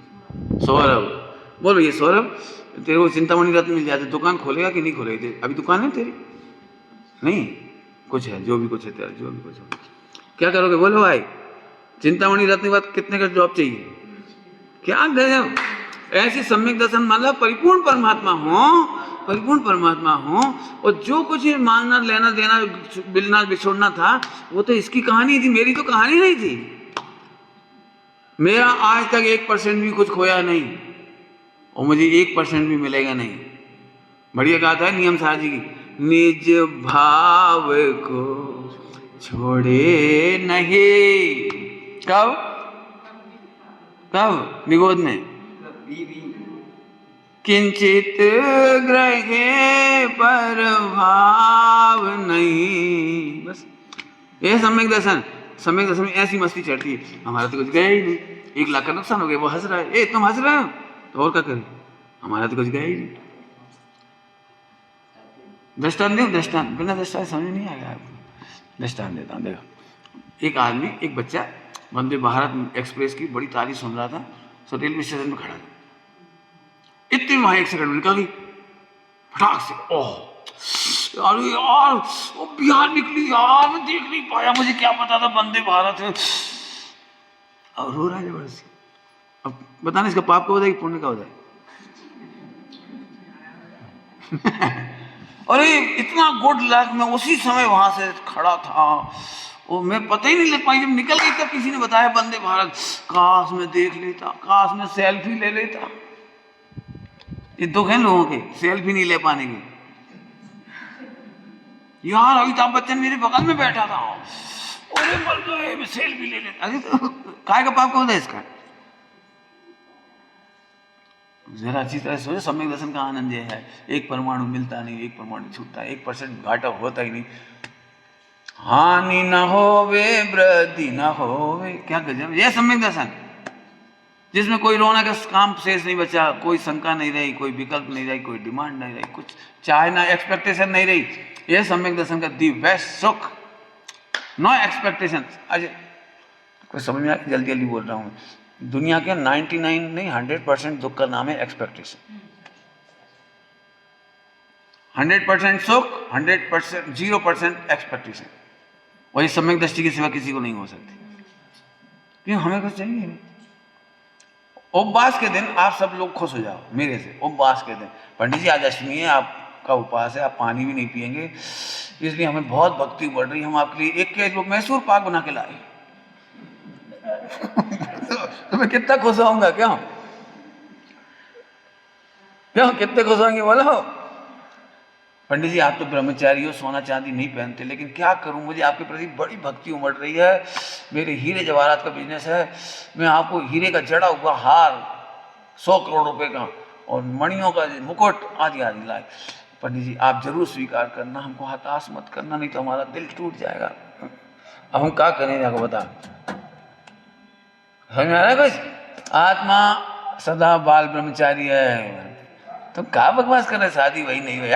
सौरभ। बोल भैया सौरभ, तेरे को चिंतामणि रत्न मिल जाते, दुकान खोलेगा कि नहीं खोलेगी? अभी दुकान है तेरी? नहीं, कुछ है, जो भी कुछ है तेरा, जो भी कुछ है, क्या करोगे? बोलो भाई, चिंतामणि रत्न के बाद कितने का जॉब चाहिए? क्या गजब! ऐसी सम्यक दर्शन मतलब परिपूर्ण परमात्मा हो, परिपूर्ण परमात्मा हो, और जो कुछ मांगना लेना देना मिलना बिछोड़ना था वो तो इसकी कहानी थी, मेरी तो कहानी नहीं थी। मेरा आज तक 1% भी कुछ खोया नहीं, और मुझे 1% भी मिलेगा नहीं। बढ़िया कहा था नियम साहब जी की, निज भाव को छोड़े नहीं। कब कब? निगोद में किंचित ग्रहे पर भाव नहीं। बस ये सम्यक दर्शन। सम्यक दर्शन में ऐसी मस्ती चढ़ती है, हमारा तो कुछ गया ही नहीं, 1 लाख का नुकसान हो गया, वो हंस रहा है, ए तुम हंस रहे हो तो और क्या करें, हमारा तो कुछ गया ही नहीं। दृष्टांत दो, दृष्टांत, बिना दृष्टांत समझ नहीं आएगा आपको। दृष्टांत देता हूँ, देखो। एक आदमी, एक बच्चा वंदे भारत एक्सप्रेस की बड़ी तारीफ सुन रहा था, सो रेलवे स्टेशन में खड़ा था। इतनी वहां 1 सेकंड में निकल गई फटाक से, ओह अरे यार वो बिहार निकली यार, मैं देख नहीं पाया, मुझे क्या पता था वंदे भारत है, और रो रहा है जबरदस्ती। अब बताना इसका पाप का हो जाए कि पुण्य का हो जाए? अरे इतना गुड लक, मैं उसी समय वहां से खड़ा था, वो मैं पता ही नहीं लग पाई, जब निकल गई तब किसी ने बताया वंदे भारत। काश मैं देख लेता, काश मैं सेल्फी ले लेता। ये दुख है लोगों के, सेल्फी नहीं ले पाने के। यार अमिताभ बच्चन मेरे बगल में बैठा था, अरे मर गए, मैं सेल्फी ले लेता। अरे तो काय का पाप का होता है इसका? जरा अच्छी तरह सोचो, सम्यक दर्शन का आनंद यह है, 1 परमाणु मिलता नहीं, 1 परमाणु छूटता है, 1% घाटा होता ही नहीं। हानि न होवे वृद्धि न होवे, क्या गजब! यह सम्यक दर्शन, जिसमें कोई रोना का काम शेष नहीं बचा, कोई शंका नहीं रही, कोई विकल्प नहीं रही, कोई डिमांड नहीं रही, कुछ चाहना एक्सपेक्टेशन नहीं रही। यह सम्यक दर्शन का दी बेस्ट सुख, नो एक्सपेक्टेशन। अजय कोई समझ में आ, जल्दी जल्दी बोल रहा हूँ। दुनिया के 99 नहीं 100% दुख का नाम है एक्सपेक्टेशन। 100% सुख, 100% 0% एक्सपेक्टेशन। वही सम्यक दृष्टि की सिवा किसी को नहीं हो सकती, क्यों? हमें कुछ चाहिए नहीं। उपवास के दिन आप सब लोग खुश हो जाओ मेरे से। उपवास के दिन, पंडित जी आज अष्टमी है, आपका उपवास है, आप पानी भी नहीं पिएंगे, इसलिए हमें बहुत भक्ति बढ़ रही है, हम आपके लिए 1 किलो मैसूर पाक बना के लाए। तो मैं कितना खुश होऊंगा? क्यों क्यों कितने खुश होंगे बोलो? पंडित जी आप तो ब्रह्मचारी हो, सोना चांदी नहीं पहनते, लेकिन क्या करूं, मुझे आपके प्रति बड़ी भक्ति उमड़ रही है, मेरे हीरे जवाहरात का बिजनेस है, मैं आपको हीरे का जड़ा हुआ हार 100 करोड़ रुपए का और मणियों का मुकुट आदि आदि लाए। पंडित जी आप जरूर स्वीकार करना, हमको हताश मत करना, नहीं तो हमारा दिल टूट जाएगा। अब हम क्या करें आपको बता, समझ में आ रहा है कुछ? आत्मा सदा बाल ब्रह्मचारी है, तुम क्या बकवास कर रहे? शादी वही नहीं हुई,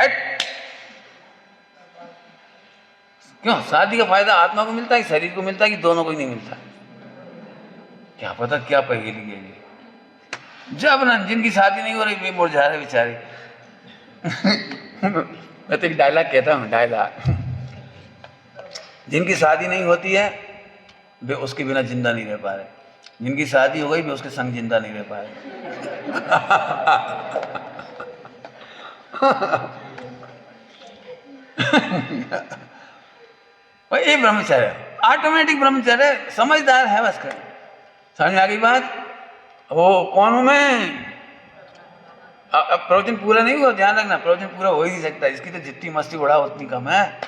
क्यों? शादी का फायदा आत्मा को मिलता है, शरीर को मिलता है, कि दोनों को ही नहीं मिलता? क्या पता क्या पहेली है। जब ना जिनकी शादी नहीं हो रही वे मुरझा रहे बेचारे। मैं तो एक डायलॉग कहता हूँ, डायलॉग, जिनकी शादी नहीं होती है वे उसके बिना जिंदा नहीं रह पा रहे, जिनकी शादी हो गई भी उसके संग जिंदा नहीं रह पाए। ये ब्रह्मचर्य ऑटोमेटिक ब्रह्मचर्य, समझदार है बस कर। समझ में आ गई बात? वो कौन हूं मैं? अब प्रवचन पूरा नहीं हुआ, ध्यान रखना, प्रवचन पूरा हो ही नहीं सकता, इसकी तो जितनी मस्ती उड़ा उतनी कम है।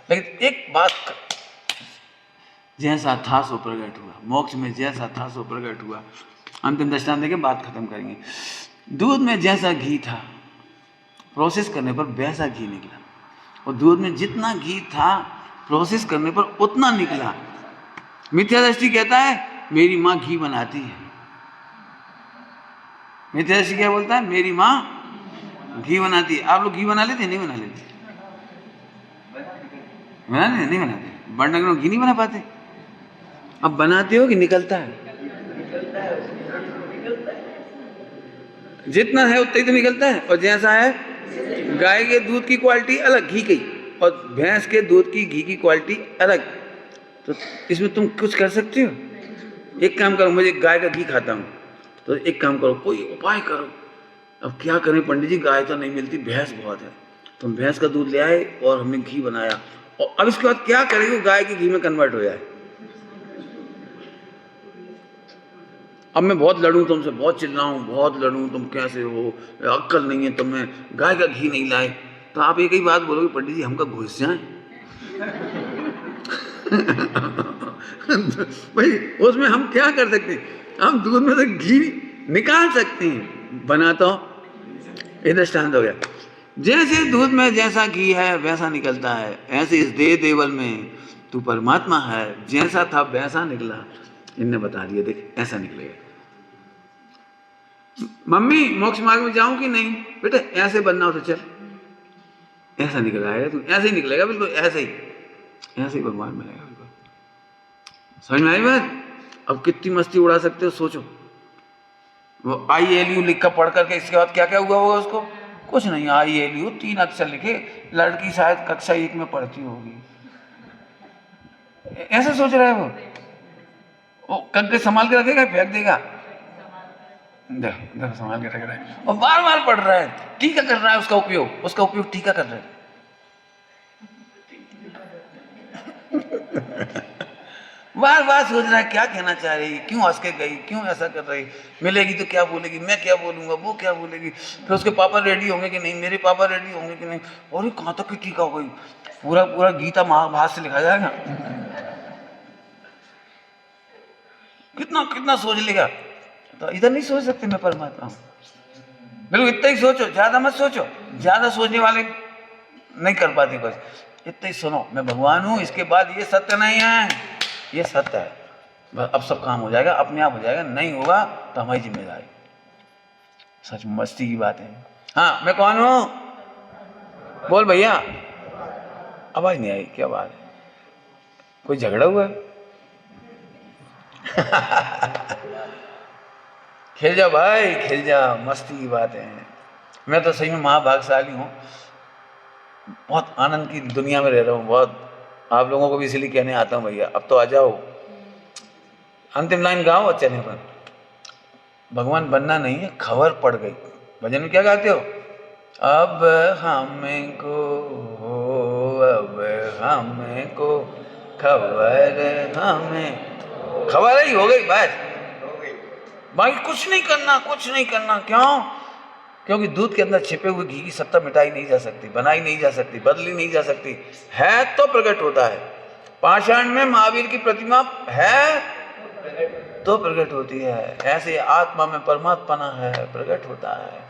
लेकिन एक बात, जैसा था सो प्रकट हुआ, मोक्ष में जैसा था सो प्रकट हुआ। अंतिम दृष्टांत देके बात खत्म करेंगे। दूध में जैसा घी था, प्रोसेस करने पर वैसा घी निकला, और दूध में जितना घी था प्रोसेस करने पर उतना निकला। मिथ्या दृष्टि कहता है मेरी माँ घी बनाती है। मिथ्या दृष्टि क्या बोलता है? मेरी माँ घी बनाती है। आप लोग घी बना लेते? नहीं बना लेते? बना लेते? नहीं बनाते? बड़नगर में घी नहीं बना पाते? अब बनाते हो कि निकलता है? जितना है उतना ही तो निकलता है। और जैसा है, गाय के दूध की क्वालिटी अलग घी की, और भैंस के दूध की घी की क्वालिटी अलग। तो इसमें तुम कुछ कर सकते हो? एक काम करो, मुझे गाय का घी खाता हूँ, तो एक काम करो, कोई उपाय करो। अब क्या करें पंडित जी, गाय तो नहीं मिलती, भैंस बहुत है। तुम भैंस का दूध ले आए और हमने घी बनाया, और अब इसके बाद क्या करेंगे? गाय के घी में कन्वर्ट हो जाए। अब मैं बहुत लड़ूं तुमसे, बहुत चिल्लाऊं, बहुत लड़ूं, तुम कैसे हो, अक्ल नहीं है तुम्हें, गाय का घी नहीं लाए, तो आप एक ही बात बोलोगे, पंडित जी हमका घुस जाए। भाई उसमें हम क्या कर सकते हैं? हम दूध में से घी निकाल सकते हैं, बना तो ये दृष्टांत हो गया। जैसे दूध में जैसा घी है वैसा निकलता है, ऐसे इस देह देवल में तू परमात्मा है, जैसा था वैसा निकला। इनने बता दिया, देख ऐसा निकलेगा। मम्मी मोक्ष मार्ग में जाऊं कि नहीं? बेटा ऐसे बनना हो तो चल, ऐसा निकल आएगा, तू ऐसे ही निकलेगा, बिल्कुल ऐसे ही भगवान मिलेगा, बिल्कुल। समझ में आई बात? अब कितनी मस्ती उड़ा सकते हो, सोचो। वो ILU लिख कर पढ़ करके इसके बाद क्या क्या हुआ होगा उसको? कुछ नहीं, ILU 3 अक्षर लिखे, लड़की शायद कक्षा 1 में पढ़ती होगी, ऐसे सोच रहा है वो कंके संभाल के रखेगा, फेंक देगा, देखो संभाल के रख रहा है, और बार बार पढ़ रहा है, टीका कर रहा है, उसका उपयोग टीका कर रहा है। बार बार सोच रहा है क्या कहना चाह रही, क्यों हंस के गई, क्यों ऐसा कर रही, मिलेगी तो क्या बोलेगी, मैं क्या बोलूंगा, वो क्या बोलेगी, फिर उसके पापा रेडी होंगे कि नहीं, मेरे पापा रेडी होंगे कि नहीं, और ये कहाँ तक की टीका हो गई, पूरा गीता महाभारत से लिखा जाएगा। कितना सोच लेगा। तो इधर नहीं सोच सकते मैं परमात्मा हूं, बिल्कुल इतना ही सोचो, ज्यादा मत सोचो, ज्यादा सोचने वाले नहीं कर पाते कुछ, इतना ही सुनो, मैं भगवान हूं, इसके बाद ये सत्य नहीं है, ये सत्य है, बस अब सब काम हो जाएगा, अपने आप हो जाएगा, नहीं होगा तो हमारी जिम्मेदारी। सच मस्ती की बात है। हाँ मैं कौन हूं? बोल भैया, आवाज नहीं आई, क्या बात है, कोई झगड़ा हुआ है? खेल जा भाई, खेल जा, मस्ती की बात है। मैं तो सही में महाभाग्यशाली हूँ, बहुत आनंद की दुनिया में रह रहा हूँ, बहुत। आप लोगों को भी इसलिए कहने आता हूँ भैया अब तो आ जाओ, अंतिम लाइन गाओ और चले पर। भगवान बनना नहीं है, खबर पड़ गई। भजन में क्या गाते हो? अब हमको खबर ही हो गई बस, बाकी कुछ नहीं करना। क्यों? क्योंकि दूध के अंदर छिपे हुए घी की सत्ता मिटाई नहीं जा सकती, बनाई नहीं जा सकती, बदली नहीं जा सकती, है तो प्रकट होता है। पाषाण में महावीर की प्रतिमा है तो प्रकट होती है, ऐसे आत्मा में परमात्मा है, प्रकट होता है।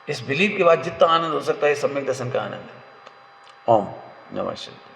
इस बिलीव के बाद जितना आनंद हो सकता है सम्यक दर्शन का आनंद है। ओम नमः शिवाय।